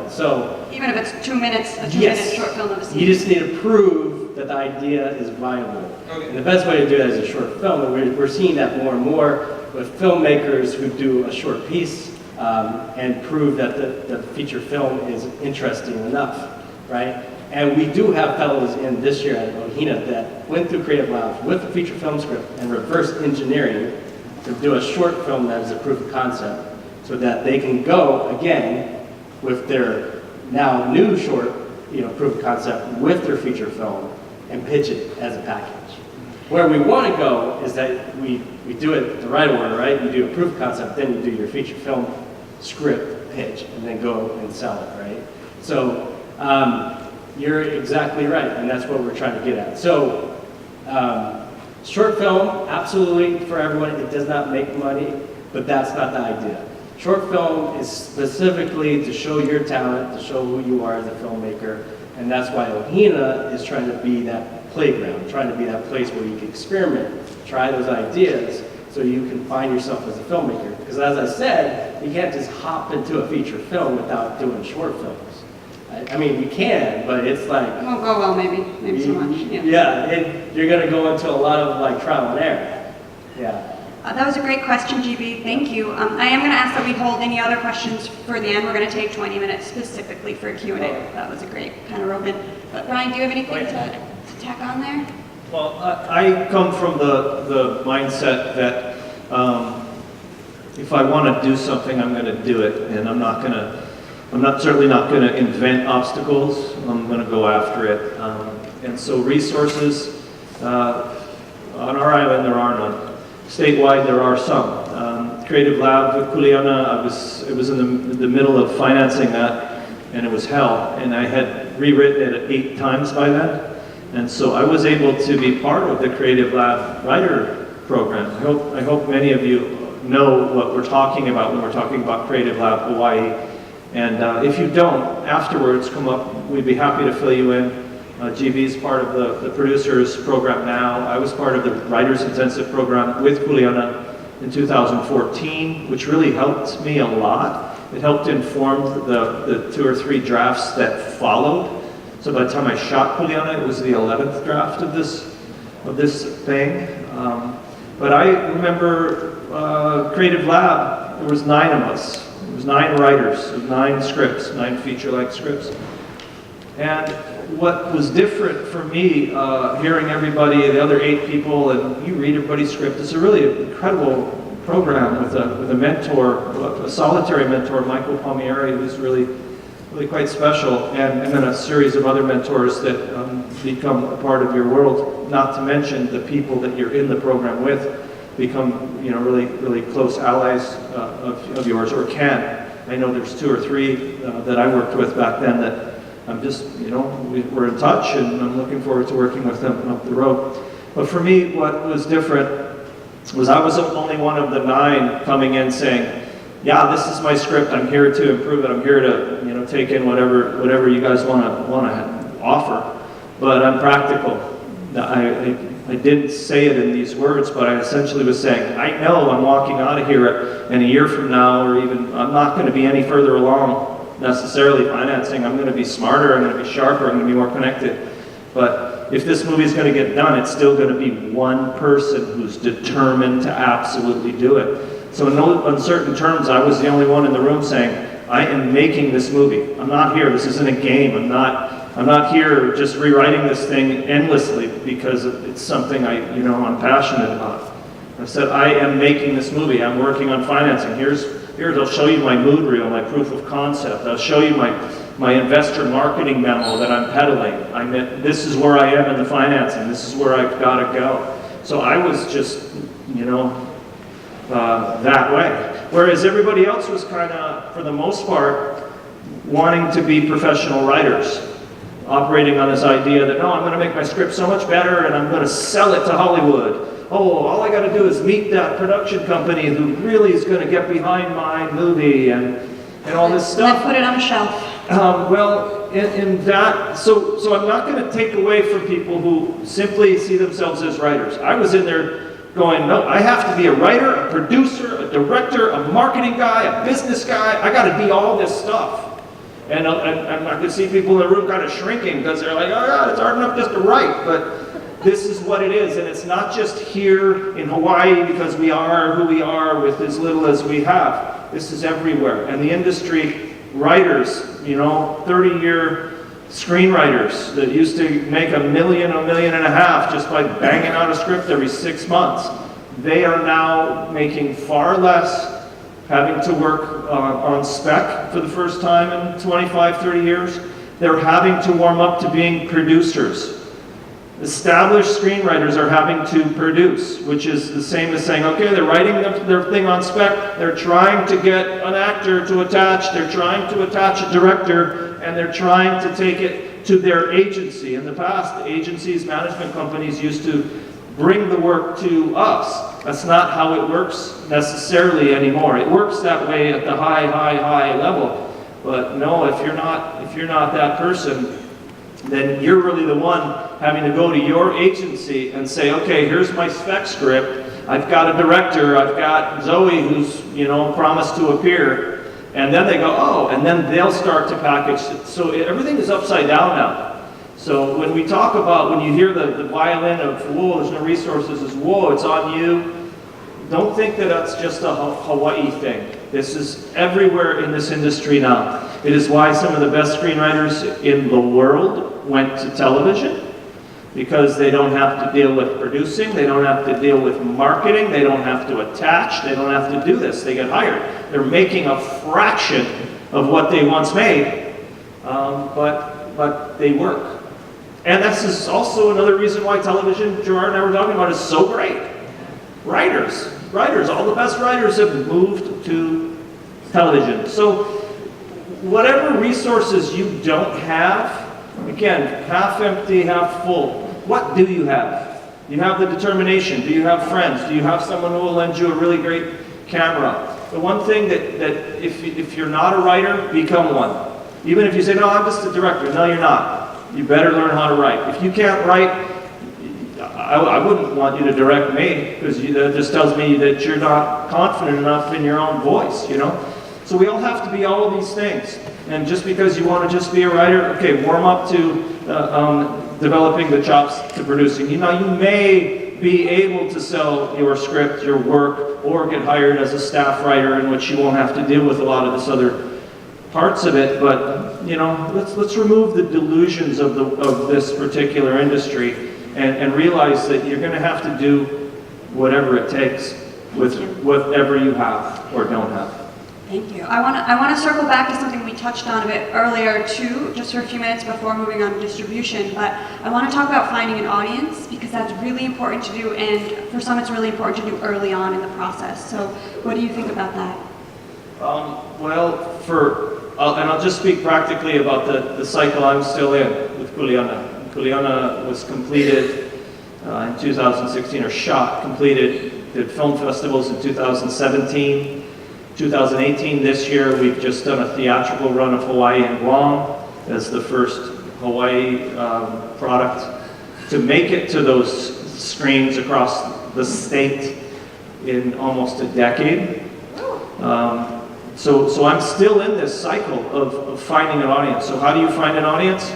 So Even if it's 2 minutes, a 2 yes, minute short film of a scene. you just need to prove that the idea is viable. Okay. And the best way to do that is a short film, and we're seeing that more and more with filmmakers who do a short piece and prove that the feature film is interesting enough, right? And we do have fellows in this year at Ohina that went through Creative Labs with a feature film script and reverse engineering to do a short film that is a proof of concept, so that they can go again with their now new short, proof of concept with their feature film and pitch it as a package. Where we want to go is that we do it the right order, right? You do a proof of concept, then you do your feature film script pitch, and then go and sell it, right? So you're exactly right, and that's what we're trying to get at. So short film, absolutely for everyone, it does not make money, but that's not the idea. Short film is specifically to show your talent, to show who you are as a filmmaker, and that's why Ohina is trying to be that playground, trying to be that place where you can experiment, try those ideas, so you can find yourself as a filmmaker. Because as I said, you can't just hop into a feature film without doing short films. I mean, you can, but it's like, It won't go well, maybe so much. you're going to go into a lot of like trial and error. Yeah. That was a great question, GB. Thank you. I am going to ask that we hold any other questions for the end. We're going to take 20 minutes specifically for Q&A. That was a great kind of rope in. But Brian, do you have anything to tack on there? Well, I come from the mindset that if I want to do something, I'm going to do it, and certainly not going to invent obstacles. I'm going to go after it. And so resources, on our island there are none. Statewide there are some. Creative Lab with KULEANA, it was in the middle of financing that, and it was hell. And I had rewritten it 8 times by then. And so I was able to be part of the Creative Lab writer program. I hope many of you know what we're talking about when we're talking about Creative Lab Hawaii. And if you don't, afterwards come up, we'd be happy to fill you in. GB is part of the producers program now. I was part of the writers intensive program with KULEANA in 2014, which really helped me a lot. It helped inform the 2 or 3 drafts that followed. So by the time I shot KULEANA, it was the 11th draft of this thing. But I remember Creative Lab, there was 9 of us. There was 9 writers, 9 scripts, 9 feature-length scripts. And what was different for me, hearing everybody, the other 8 people, and you read everybody's script, it's a really incredible program with a mentor, a solitary mentor, Michael Palmieri, who's really quite special, and then a series of other mentors that become a part of your world, not to mention the people that you're in the program with become, really close allies of yours, or can. I know there's 2 or 3 that I worked with back then that I'm just, we're in touch, and I'm looking forward to working with them up the road. But for me, what was different was I was only one of the 9 coming in saying, yeah, this is my script, I'm here to improve it, I'm here to, take in whatever you guys want to offer, but I'm practical. I didn't say it in these words, but I essentially was saying, I know I'm walking out of here in a year from now, or even, I'm not going to be any further along necessarily financing. I'm going to be smarter, I'm going to be sharper, I'm going to be more connected. But if this movie is going to get done, it's still going to be one person who's determined to absolutely do it. So in no uncertain terms, I was the only one in the room saying, I am making this movie. I'm not here, this isn't a game. I'm not here just rewriting this thing endlessly because it's something I'm passionate about. I said, I am making this movie. I'm working on financing. Here, I'll show you my mood reel, my proof of concept. I'll show you my investor marketing memo that I'm peddling. This is where I am in the financing. This is where I've got to go. So I was just, that way. Whereas everybody else was kind of, for the most part, wanting to be professional writers, operating on this idea that, no, I'm going to make my script so much better and I'm going to sell it to Hollywood. Oh, all I got to do is meet that production company who really is going to get behind my movie and all this stuff. And put it on a shelf. In that, so I'm not going to take away from people who simply see themselves as writers. I was in there going, no, I have to be a writer, a producer, a director, a marketing guy, a business guy. I got to be all this stuff. And I could see people in the room kind of shrinking because they're like, oh yeah, it's hard enough just to write. But this is what it is. And it's not just here in Hawaii because we are who we are with as little as we have. This is everywhere. And the industry, writers, 30-year screenwriters that used to make $1 million, $1.5 million just by banging out a script every 6 months. They are now making far less, having to work on spec for the first time in 25, 30 years. They're having to warm up to being producers. Established screenwriters are having to produce, which is the same as saying, okay, they're writing their thing on spec, they're trying to get an actor to attach, they're trying to attach a director, and they're trying to take it to their agency. In the past, the agencies, management companies used to bring the work to us. That's not how it works necessarily anymore. It works that way at the high level. But no, if you're not that person, then you're really the one having to go to your agency and say, okay, here's my spec script. I've got a director. I've got Zoe who's, promised to appear. And then they go, oh, and then they'll start to package it. So everything is upside down now. So when we talk about, when you hear the violin of, whoa, there's no resources, it's whoa, it's on you, don't think that that's just a Hawaii thing. This is everywhere in this industry now. It is why some of the best screenwriters in the world went to television, because they don't have to deal with producing, they don't have to deal with marketing, they don't have to attach, they don't have to do this. They get hired. They're making a fraction of what they once made, but they work. And this is also another reason why television, Gerard and I were talking about, is so great. Writers, all the best writers have moved to television. So whatever resources you don't have, again, half empty, half full, what do you have? You have the determination. Do you have friends? Do you have someone who will lend you a really great camera? The one thing that if you're not a writer, become one. Even if you say, no, I'm just a director. No, you're not. You better learn how to write. If you can't write, I wouldn't want you to direct me, because that just tells me that you're not confident enough in your own voice, you know? So we all have to be all of these things. And just because you want to just be a writer, okay, warm up to developing the chops to producing. You know, you may be able to sell your script, your work, or get hired as a staff writer, in which you won't have to deal with a lot of this other parts of it. But you know, let's remove the delusions of this particular industry, and realize that you're going to have to do whatever it takes with whatever you have or don't have. Thank you. I want to circle back to something we touched on a bit earlier too, just for a few minutes before moving on to distribution. But I want to talk about finding an audience, because that's really important to do, and for some it's really important to do early on in the process. So what do you think about that? And I'll just speak practically about the cycle I'm still in with KULEANA. KULEANA was completed in 2016, or completed, did film festivals in 2017. 2018, this year, we've just done a theatrical run of Hawaii and Guam as the first Hawaii product to make it to those screens across the state in almost a decade. So I'm still in this cycle of finding an audience. So how do you find an audience?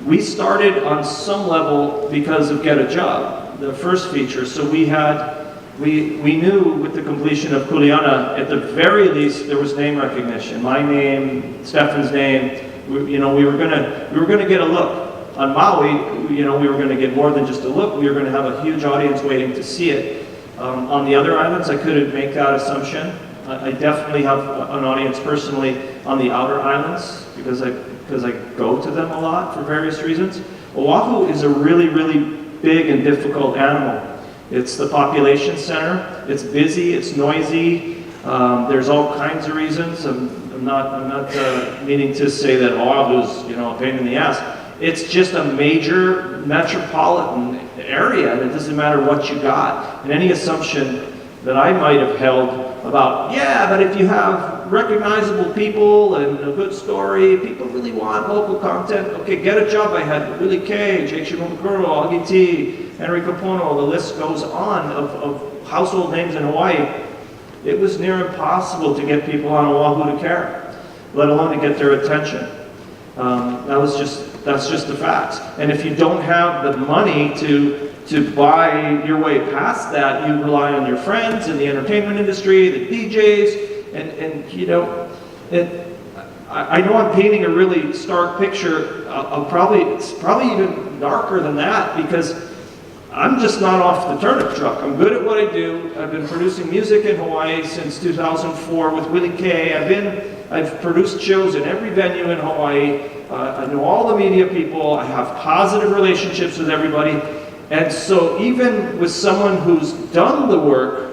We started on some level because of Get a Job, the first feature. So we knew with the completion of KULEANA, at the very least, there was name recognition. My name, Stefan's name. We were gonna get a look on Maui. We were gonna get more than just a look. We were gonna have a huge audience waiting to see it. On the other islands, I couldn't make that assumption. I definitely have an audience personally on the outer islands, because I go to them a lot for various reasons. Oahu is a really, really big and difficult animal. It's the population center. It's busy. It's noisy. There's all kinds of reasons. I'm not meaning to say that Oahu's a pain in the ass. It's just a major metropolitan area, and it doesn't matter what you got. And any assumption that I might have held about, yeah, but if you have recognizable people and a good story, people really want local content. Okay, Get a Job. I had Willie K, Jake Shimomukuro, Augie T, Henry Capono, the list goes on of household names in Hawaii. It was near impossible to get people on Oahu to care, let alone to get their attention. That's just the facts. And if you don't have the money to buy your way past that, you rely on your friends in the entertainment industry, the DJs, and I know I'm painting a really stark picture. It's probably even darker than that, because I'm just not off the turnip truck. I'm good at what I do. I've been producing music in Hawaii since 2004 with Willie K. I've produced shows in every venue in Hawaii. I know all the media people. I have positive relationships with everybody. And so even with someone who's done the work,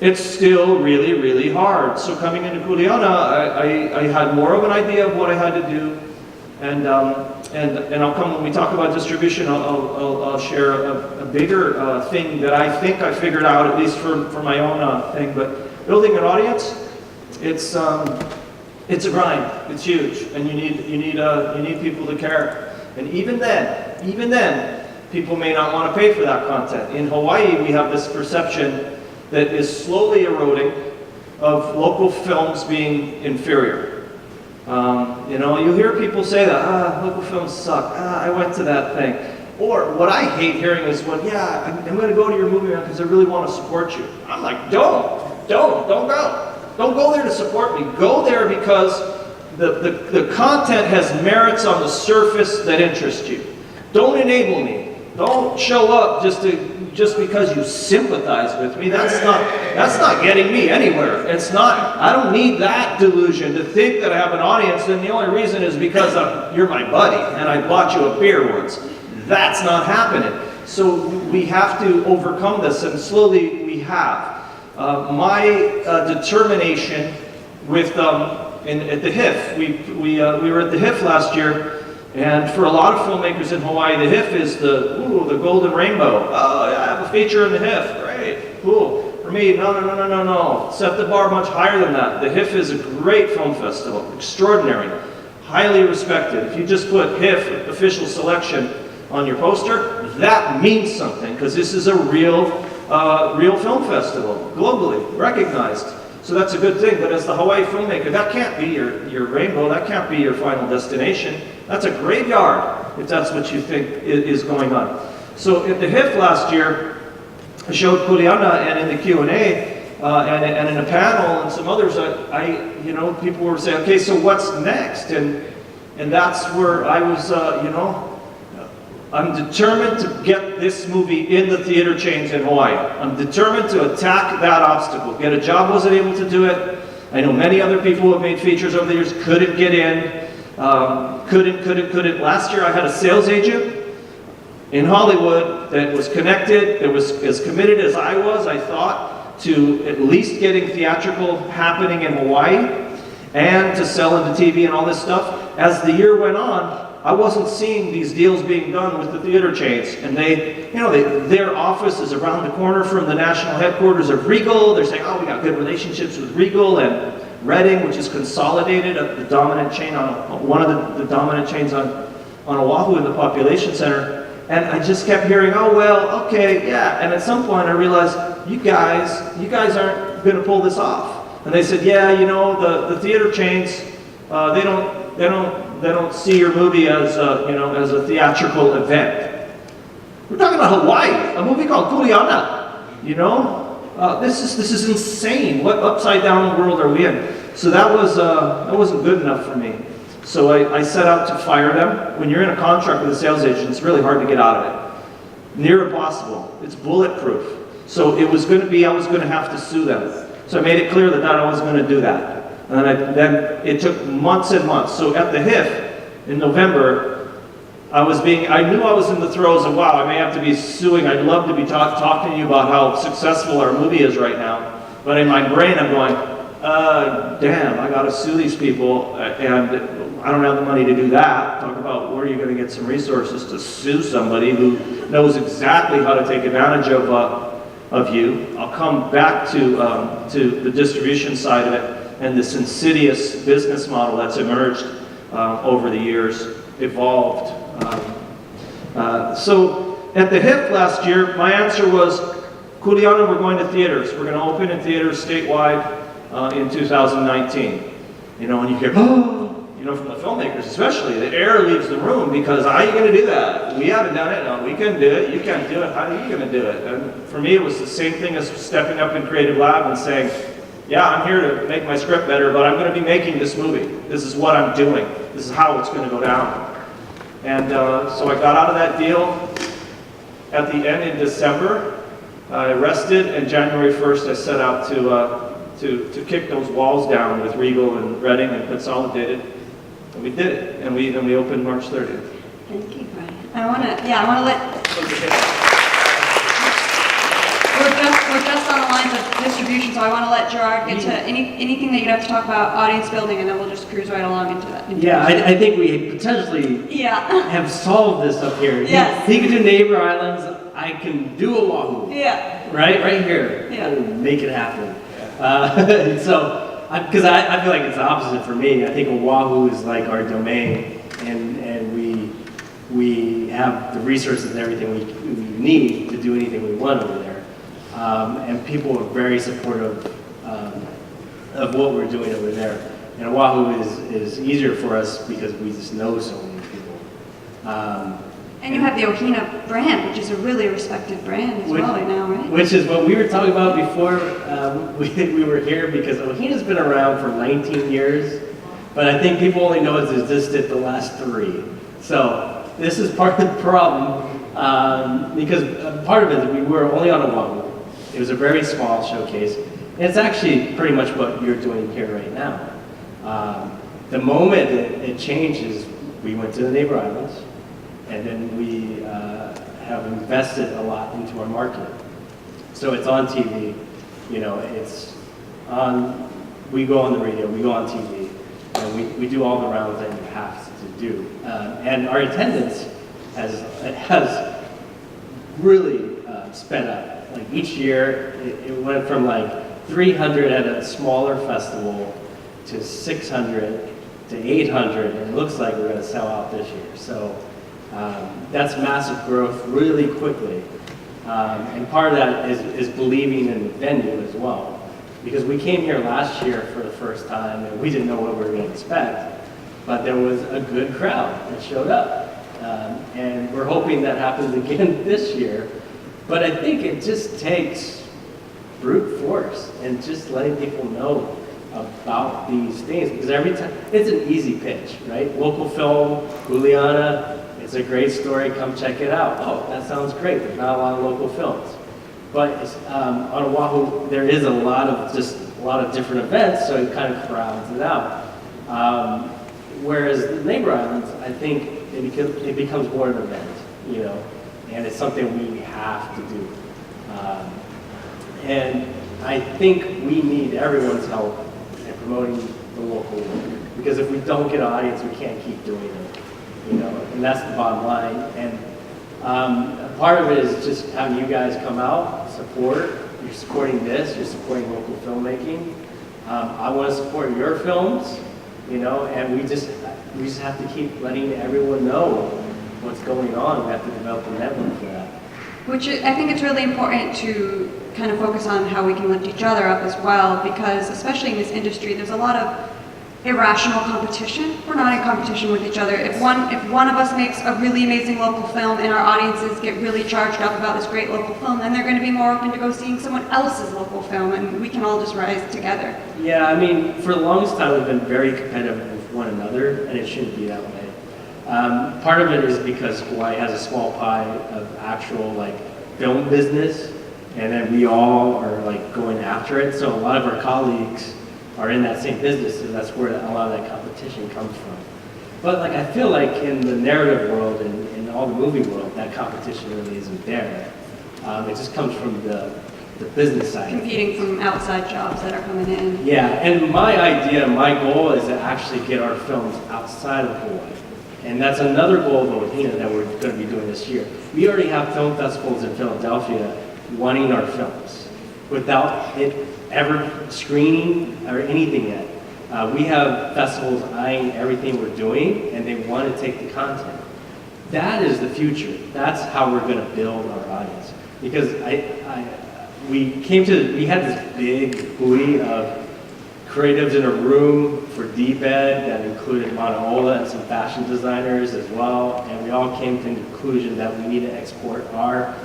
it's still really, really hard. So coming into KULEANA, I had more of an idea of what I had to do. And I'll come, when we talk about distribution, I'll share a bigger thing that I think I figured out, at least for my own thing. But building an audience, it's a grind. It's huge, and you need people to care. And even then, people may not want to pay for that content. In Hawaii, we have this perception that is slowly eroding, of local films being inferior. You know, you hear people say that, local films suck, I went to that thing. Or what I hate hearing is when, yeah, I'm going to go to your movie because I really want to support you. I'm like, don't go. Don't go there to support me. Go there because the content has merits on the surface that interest you. Don't enable me. Don't show up just because you sympathize with me. That's not getting me anywhere. It's not. I don't need that delusion to think that I have an audience, and the only reason is because you're my buddy and I bought you a beer once. That's not happening. So we have to overcome this, and slowly we have. My determination with at the HIF, we were at the HIF last year, and for a lot of filmmakers in Hawaii, the HIF is the golden rainbow. Oh, yeah, I have a feature in the HIF. Great, cool. For me, no. Set the bar much higher than that. The HIF is a great film festival, extraordinary, highly respected. If you just put HIF official selection on your poster, that means something, because this is a real film festival, globally recognized. So that's a good thing, but as the Hawaii filmmaker, that can't be your rainbow, that can't be your final destination. That's a graveyard, if that's what you think is going on. So at the HIF last year, I showed KULEANA, and in the Q&A, and in a panel and some others, people were saying, okay, so what's next? And that's where I was, I'm determined to get this movie in the theater chains in Hawaii. I'm determined to attack that obstacle. Get a Job wasn't able to do it. I know many other people who have made features over the years couldn't get in. Couldn't. Last year I had a sales agent in Hollywood that was connected, that was as committed as I was, I thought, to at least getting theatrical happening in Hawaii and to sell into TV and all this stuff. As the year went on, I wasn't seeing these deals being done with the theater chains, and their office is around the corner from the national headquarters of Regal. They're saying, oh, we got good relationships with Regal and Reading, which is consolidated, the dominant chain on one of the dominant chains on Oahu in the population center. And I just kept hearing, oh well, okay, yeah. And at some point I realized, you guys aren't going to pull this off. And they said, yeah, the theater chains, they don't see your movie as as a theatrical event. We're talking about Hawaii, a movie called KULEANA. This is insane. What upside down world are we in? So that wasn't good enough for me. So I set out to fire them. When you're in a contract with a sales agent, it's really hard to get out of it. Near impossible. It's bulletproof. So it was going to be, I was going to have to sue them. So I made it clear that I wasn't going to do that. And then it took months and months. So at the HIF in November, I knew I was in the throes of, wow, I may have to be suing. I'd love to be talking to you about how successful our movie is right now. But in my brain, I'm going, damn, I got to sue these people, and I don't have the money to do that. Talk about where are you going to get some resources to sue somebody who knows exactly how to take advantage of you. I'll come back to the distribution side of it. And this insidious business model that's emerged over the years, evolved. So at the HIF last year, my answer was, KULEANA, we're going to theaters. We're going to open in theaters statewide in 2019. And you hear, from the filmmakers especially, the air leaves the room because how are you going to do that? We haven't done it. No, we can do it. You can't do it. How are you going to do it? And for me, it was the same thing as stepping up in Creative Lab and saying, yeah, I'm here to make my script better, but I'm going to be making this movie. This is what I'm doing. This is how it's going to go down. And so I got out of that deal at the end in December. I rested, and January 1st I set out to kick those walls down with Regal and Reading and Consolidated. And we did it, and we opened March 30th. Thank you, Brian. I want to let... We're just on the lines of distribution, so I want to let Gerard get to anything that you'd have to talk about audience building, and then we'll just cruise right along into that. I think we potentially have solved this up here. Yes. He can do neighbor islands. I can do Oahu. Yeah. Right here. Yeah. We'll make it happen. Because I feel like it's the opposite for me. I think Oahu is like our domain, and we have the resources and everything we need to do anything we want over there. And people are very supportive of what we're doing over there. And Oahu is easier for us because we just know so many people. And you have the Ohina brand, which is a really respected brand as well right now, right? Which is what we were talking about before we were here, because Ohina's been around for 19 years, but I think people only know it's existed the last 3. So this is part of the problem, because part of it is we were only on Oahu. It was a very small showcase. And it's actually pretty much what you're doing here right now. The moment it changes, we went to the neighbor islands, and then we have invested a lot into our marketing. So it's on TV, you know, it's on, we go on the radio, we go on TV, and we do all the rounds that you have to do. And our attendance has really sped up. Like each year, it went from like 300 at a smaller festival to 600 to 800, and it looks like we're going to sell out this year. So that's massive growth really quickly. And part of that is believing in the venue as well. Because we came here last year for the first time and we didn't know what we were going to expect, but there was a good crowd that showed up. And we're hoping that happens again this year. But I think it just takes brute force and just letting people know about these things. Because every time, it's an easy pitch, right? Local film, KULEANA, it's a great story, come check it out. Oh, that sounds great. There's not a lot of local films. But on Oahu, there is a lot of different events, so it kind of crowds it out. Whereas the neighbor islands, I think it becomes more of an event, you know, and it's something we have to do. And I think we need everyone's help in promoting the local work, because if we don't get an audience, we can't keep doing it, you know, and that's the bottom line. And part of it is just having you guys come out, support. You're supporting this, you're supporting local filmmaking. I want to support your films, you know, and we just have to keep letting everyone know what's going on. We have to develop a network for that. Which I think it's really important to kind of focus on how we can lift each other up as well, because especially in this industry, there's a lot of irrational competition. We're not in competition with each other. If one of us makes a really amazing local film and our audiences get really charged up about this great local film, then they're going to be more open to go seeing someone else's local film, and we can all just rise together. Yeah, I mean, for the longest time, we've been very competitive with one another, and it shouldn't be that way. Part of it is because Hawaii has a small pie of actual like film business, and then we all are like going after it. So a lot of our colleagues are in that same business, and that's where a lot of that competition comes from. But like I feel like in the narrative world and in all the movie world, that competition really isn't there. It just comes from the business side. Competing from outside jobs that are coming in. Yeah, and my goal is to actually get our films outside of Hawaii. And that's another goal of Ohina that we're going to be doing this year. We already have film festivals in Philadelphia wanting our films without it ever screening or anything yet. We have festivals eyeing everything we're doing, and they want to take the content. That is the future. That's how we're going to build our audience. Because we had this big buoy of creatives in a room for D-Bed that included Manaola and some fashion designers as well, and we all came to the conclusion that we need to export our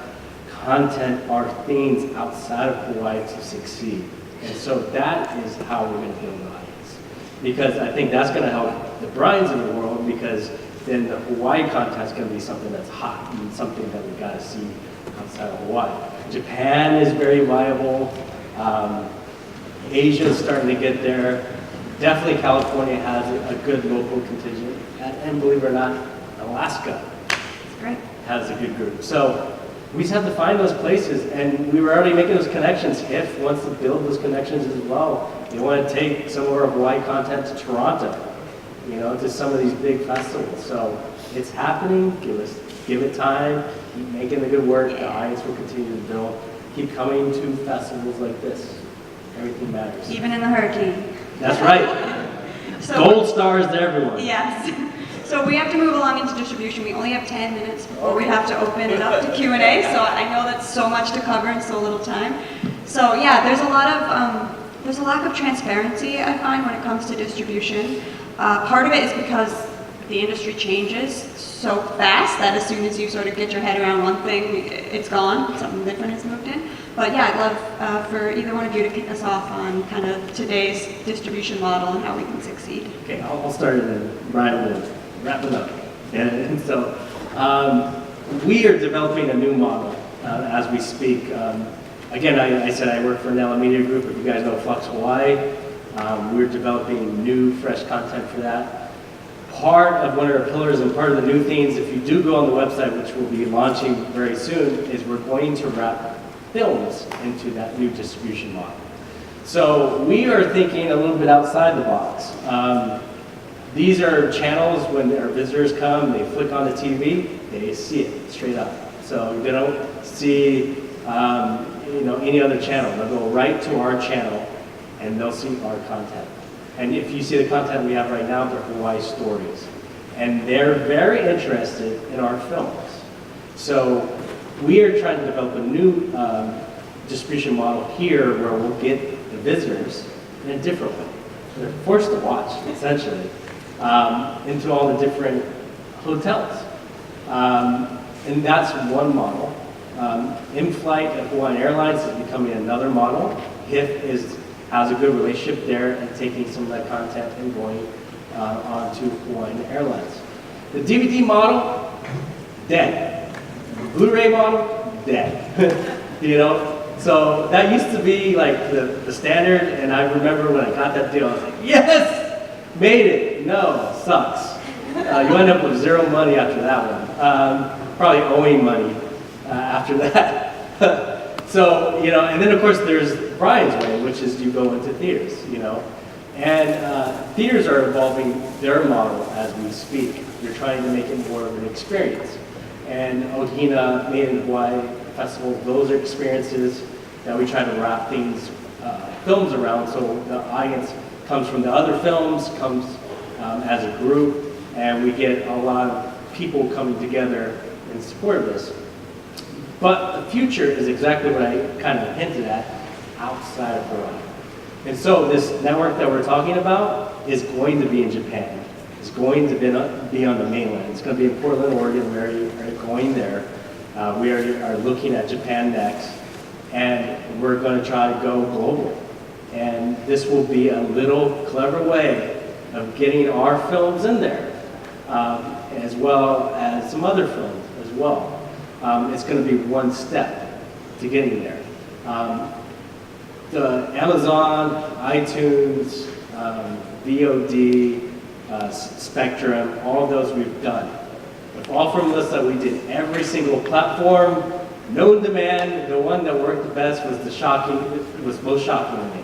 content, our things outside of Hawaii to succeed. And so that is how we're going to build an audience. Because I think that's going to help the Brianes of the world, because then the Hawaii content is going to be something that's hot and something that we've got to see outside of Hawaii. Japan is very viable. Asia is starting to get there. Definitely California has a good local contingent. And believe it or not, Alaska has a good group. So we just have to find those places, and we were already making those connections. HIF wants to build those connections as well. They want to take some of our Hawaii content to Toronto, you know, to some of these big festivals. So it's happening. Give it time. Keep making the good work. The audience will continue to build. Keep coming to festivals like this. Everything matters. Even in the hurricane. That's right. So, Gold stars to everyone. yes. So we have to move along into distribution. We only have 10 minutes before we have to open it up to Q&A. So I know that's so much to cover in so little time. So yeah, there's a lot of there's a lack of transparency, I find, when it comes to distribution. Part of it is because the industry changes so fast that as soon as you sort of get your head around one thing, it's gone, something different has moved in. But yeah, I'd love for either one of you to kick us off on kind of today's distribution model and how we can succeed. Okay, I'll start and then Brian will wrap it up. And so we are developing a new model as we speak. Again, I said I work for Nella Media Group. If you guys know Flux Hawaii, we're developing new, fresh content for that. Part of one of our pillars and part of the new things, if you do go on the website, which we'll be launching very soon, is we're going to wrap films into that new distribution model. So we are thinking a little bit outside the box. These are channels when our visitors come, they flick on the TV, they see it straight up. So they don't see any other channel. They'll go right to our channel and they'll see our content. And if you see the content we have right now, they're Hawaii stories. And they're very interested in our films. So we are trying to develop a new distribution model here where we'll get the visitors in a different way. They're forced to watch, essentially, into all the different hotels. And that's one model. In-flight at Hawaiian Airlines is becoming another model. HIF has a good relationship there and taking some of that content and going onto Hawaiian Airlines. The DVD model, dead. The Blu-ray model, dead. So that used to be like the standard, and I remember when I got that deal, I was like, yes, made it. No, sucks. You end up with zero money after that one. Probably owing money after that. So, and then of course there's Brian's way, which is you go into theaters, And theaters are evolving their model as we speak. They're trying to make it more of an experience. And Ohina, Made in Hawaii Festival, those are experiences that we try to wrap films around, so the audience comes from the other films, comes as a group, and we get a lot of people coming together in support of this. But the future is exactly what I kind of hinted at, outside of Hawaii. And so this network that we're talking about is going to be in Japan. It's going to be on the mainland. It's going to be in Portland, Oregon. We are going there. We are looking at Japan next. And we're going to try to go global. And this will be a little clever way of getting our films in there, as well as some other films as well. It's going to be one step to getting there. The Amazon, iTunes, VOD, Spectrum, all of those we've done. With All for Melissa, we did every single platform, known demand. The one that worked the best was was most shocking to me,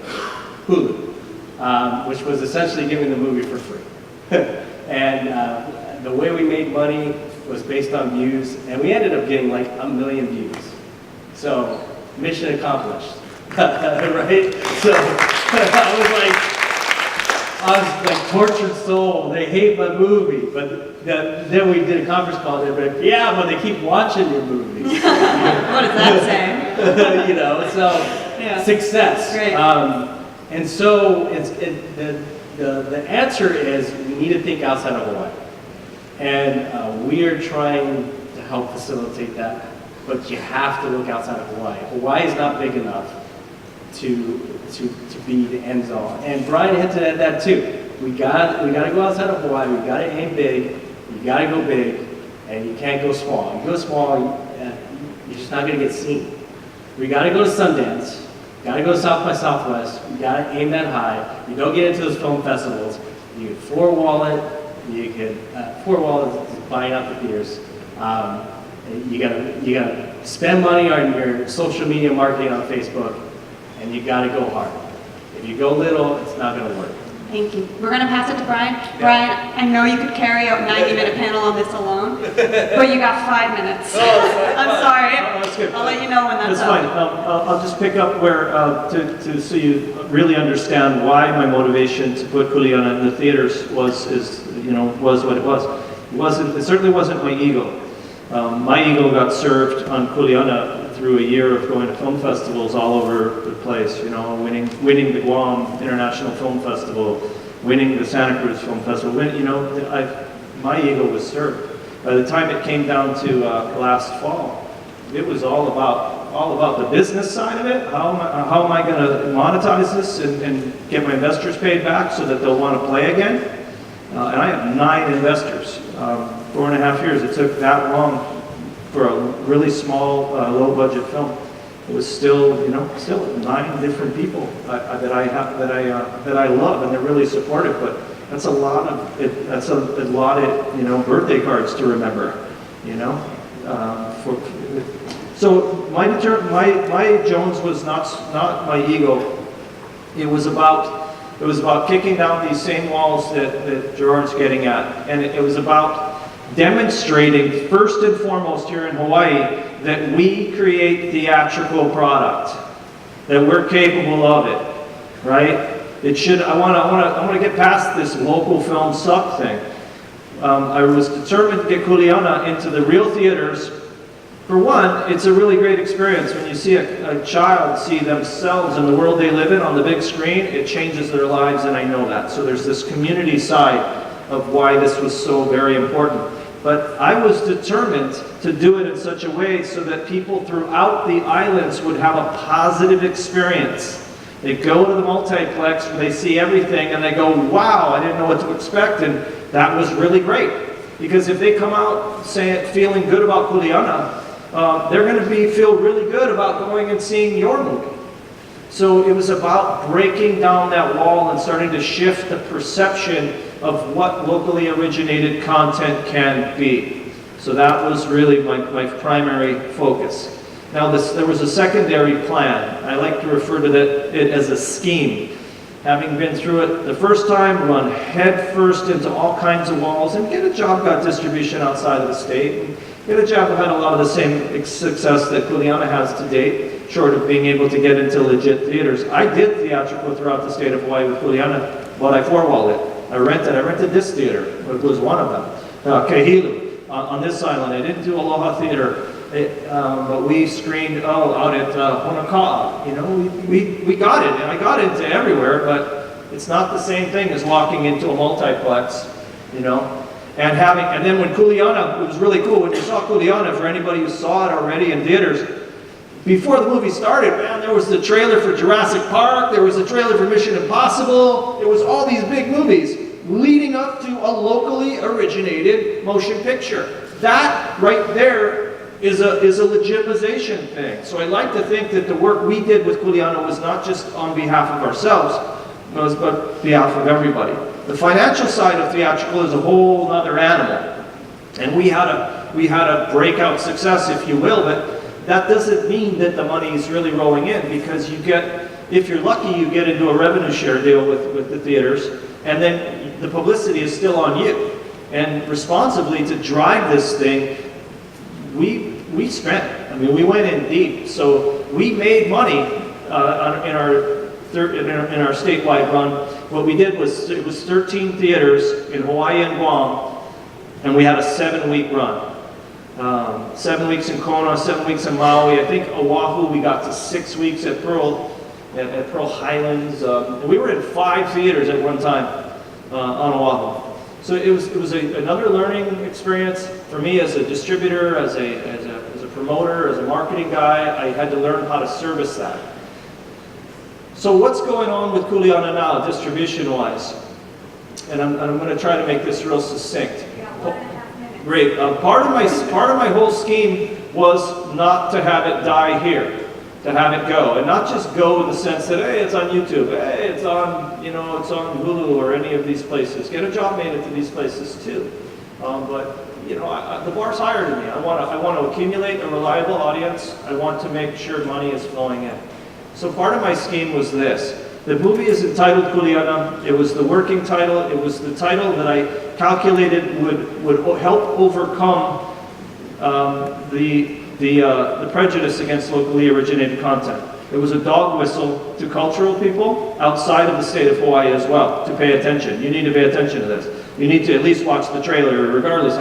Hulu, which was essentially giving the movie for free. And the way we made money was based on views, and we ended up getting like 1 million views. So, mission accomplished, right? So, I was like tortured soul. They hate my movie, but then we did a conference call. They're like, yeah, but they keep watching your movies. What does that say? So yeah. Success. Great. And so the answer is we need to think outside of Hawaii. And we are trying to help facilitate that, but you have to look outside of Hawaii. Hawaii is not big enough to be the end all. And Brian hinted at that too. We got to go outside of Hawaii. We got to aim big. You got to go big, and you can't go small. You go small, you're just not going to get seen. We got to go to Sundance. Got to go to South by Southwest. You got to aim that high. You don't get into those film festivals. You can floor wall it. You can floor wall is buying out the theaters. You gotta spend money on your social media marketing on Facebook, and you gotta go hard. If you go little, it's not gonna work. Thank you. We're going to pass it to Brian. Yeah. Brian, I know you could carry out a 90-minute panel on this alone, but you got 5 minutes. I'm sorry. No, that's good. I'll let you know when that's fine. I'll just pick up where, so you really understand why my motivation to put KULEANA in the theaters was what it was. It certainly wasn't my ego. My ego got served on KULEANA through a year of going to film festivals all over the place, you know, winning the Guam International Film Festival, winning the Santa Cruz Film Festival, my ego was served. By the time it came down to last fall, it was all about the business side of it. How am I going to monetize this and get my investors paid back so that they'll want to play again? And I have 9 investors. 4.5 years. It took that long for a really small, low-budget film. It was still 9 different people that I love, and they're really supportive. But that's a lot of birthday cards to remember. So my Jones was not my ego. It was about kicking down these same walls that Gerard's getting at, and it was about demonstrating first and foremost here in Hawaii that we create theatrical product, that we're capable of it, right? I want to get past this local film suck thing. I was determined to get KULEANA into the real theaters. For one, it's a really great experience when you see a child see themselves in the world they live in on the big screen. It changes their lives, and I know that. So there's this community side of why this was so very important. But I was determined to do it in such a way so that people throughout the islands would have a positive experience. They go to the multiplex where they see everything and they go, wow, I didn't know what to expect, and that was really great. Because if they come out feeling good about KULEANA, they're going to feel really good about going and seeing your movie. So it was about breaking down that wall and starting to shift the perception of what locally originated content can be. So that was really my primary focus. Now there was a secondary plan. I like to refer to it as a scheme. Having been through it the first time, run head first into all kinds of walls, and get a job got distribution outside of the state. And get a job that had a lot of the same success that KULEANA has to date, short of being able to get into legit theaters. I did theatrical throughout the state of Hawaii with KULEANA, but I four-walled it. I rented this theater. It was one of them. Kehilu, on this island. I didn't do Aloha Theater, but we screened out at Honaka'a. We got it, and I got into everywhere, but it's not the same thing as walking into a multiplex, And then when KULEANA, it was really cool when you saw KULEANA. For anybody who saw it already in theaters, before the movie started, man, there was the trailer for Jurassic Park, there was a trailer for Mission Impossible, there was all these big movies leading up to a locally originated motion picture. That right there is a legitimization thing. So I like to think that the work we did with KULEANA was not just on behalf of ourselves, it was on behalf of everybody. The financial side of theatrical is a whole other animal. And we had a breakout success, if you will, but that doesn't mean that the money is really rolling in, because if you're lucky, you get into a revenue share deal with the theaters, and then the publicity is still on you. And responsibly to drive this thing, we spent. We went in deep. So we made money in our statewide run. What we did was, it was 13 theaters in Hawaii and Guam, and we had a 7-week run. 7 weeks in Kohne, 7 weeks in Maui. I think Oahu, we got to 6 weeks at Pearl Highlands. And we were in 5 theaters at one time on Oahu. So it was another learning experience for me as a distributor, as a promoter, as a marketing guy. I had to learn how to service that. So what's going on with KULEANA now, distribution-wise? And I'm going to try to make this real succinct. Great. Part of my whole scheme was not to have it die here, to have it go, and not just go in the sense that hey, it's on YouTube, hey, it's on Hulu or any of these places. Get a job made into these places too. But the bar's higher to me. I want to accumulate a reliable audience. I want to make sure money is flowing in. So part of my scheme was this. The movie is entitled KULEANA. It was the working title. It was the title that I calculated would help overcome the prejudice against locally originated content. It was a dog whistle to cultural people outside of the state of Hawaii as well to pay attention. You need to pay attention to this. You need to at least watch the trailer, regardless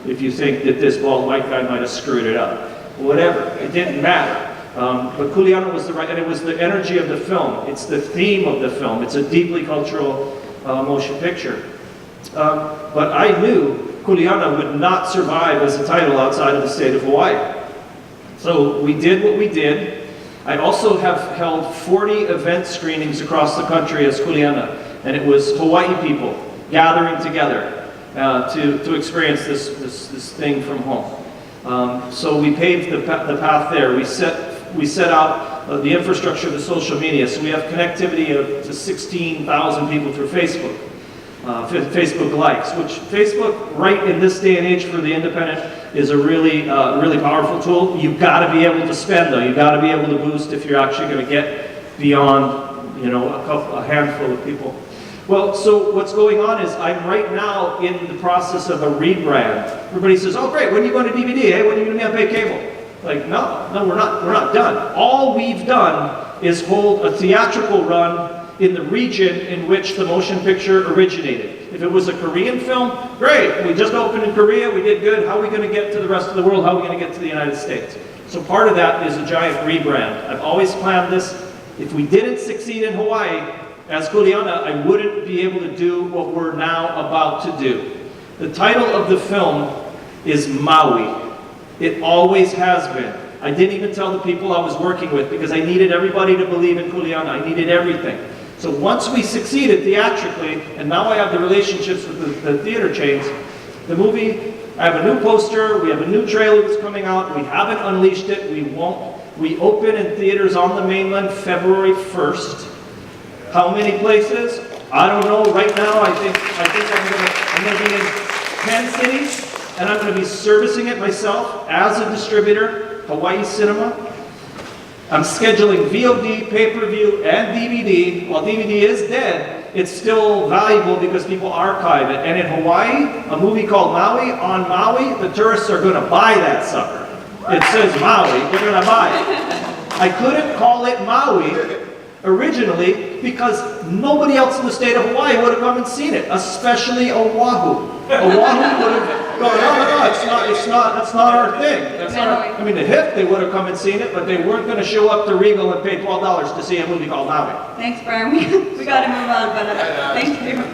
if you think that this bald white guy might have screwed it up. whatever. It didn't matter. But Kuleana was the right, and it was the energy of the film. It's the theme of the film. It's a deeply cultural motion picture. But I knew Kuleana would not survive as a title outside of the state of Hawaii. So we did what we did. I also have held 40 event screenings across the country as Kuleana, and it was Hawaii people gathering together to experience this thing from home. So we paved the path there. We set out the infrastructure of the social media. So we have connectivity to 16,000 people through Facebook. Facebook likes, which Facebook, right in this day and age for the independent, is a really powerful tool. You've got to be able to spend though. You've got to be able to boost if you're actually going to get beyond, a handful of people. Well, so what's going on is I'm right now in the process of a rebrand. Everybody says, "Oh, great! When are you going to DVD? Hey, when are you going to be on pay cable?" Like, no, we're not done. All we've done is hold a theatrical run in the region in which the motion picture originated. If it was a Korean film, great, we just opened in Korea, we did good, how are we going to get to the rest of the world, how are we going to get to the United States? So part of that is a giant rebrand. I've always planned this. If we didn't succeed in Hawaii, as Kuleana, I wouldn't be able to do what we're now about to do. The title of the film is Maui. It always has been. I didn't even tell the people I was working with because I needed everybody to believe in Kuleana. I needed everything. So once we succeeded theatrically, and now I have the relationships with the theater chains, the movie, I have a new poster, we have a new trailer that's coming out, we haven't unleashed it, we won't. We open in theaters on the mainland February 1st. How many places? I don't know. Right now, I think I'm going to be in 10 cities, and I'm going to be servicing it myself as a distributor, Hawaii Cinema. I'm scheduling VOD, pay-per-view, and DVD. While DVD is dead, it's still valuable because people archive it. And in Hawaii, a movie called Maui, on Maui, the tourists are going to buy that sucker. It says Maui, they're going to buy it. I couldn't call it Maui originally because nobody else in the state of Hawaii would have come and seen it, especially Oahu. Oahu would have gone, no, that's not our thing. I mean, if they would have come and seen it, but they weren't going to show up to Regal and pay $12 to see a movie called Maui. Thanks, Brian. We got to move on, but thank you.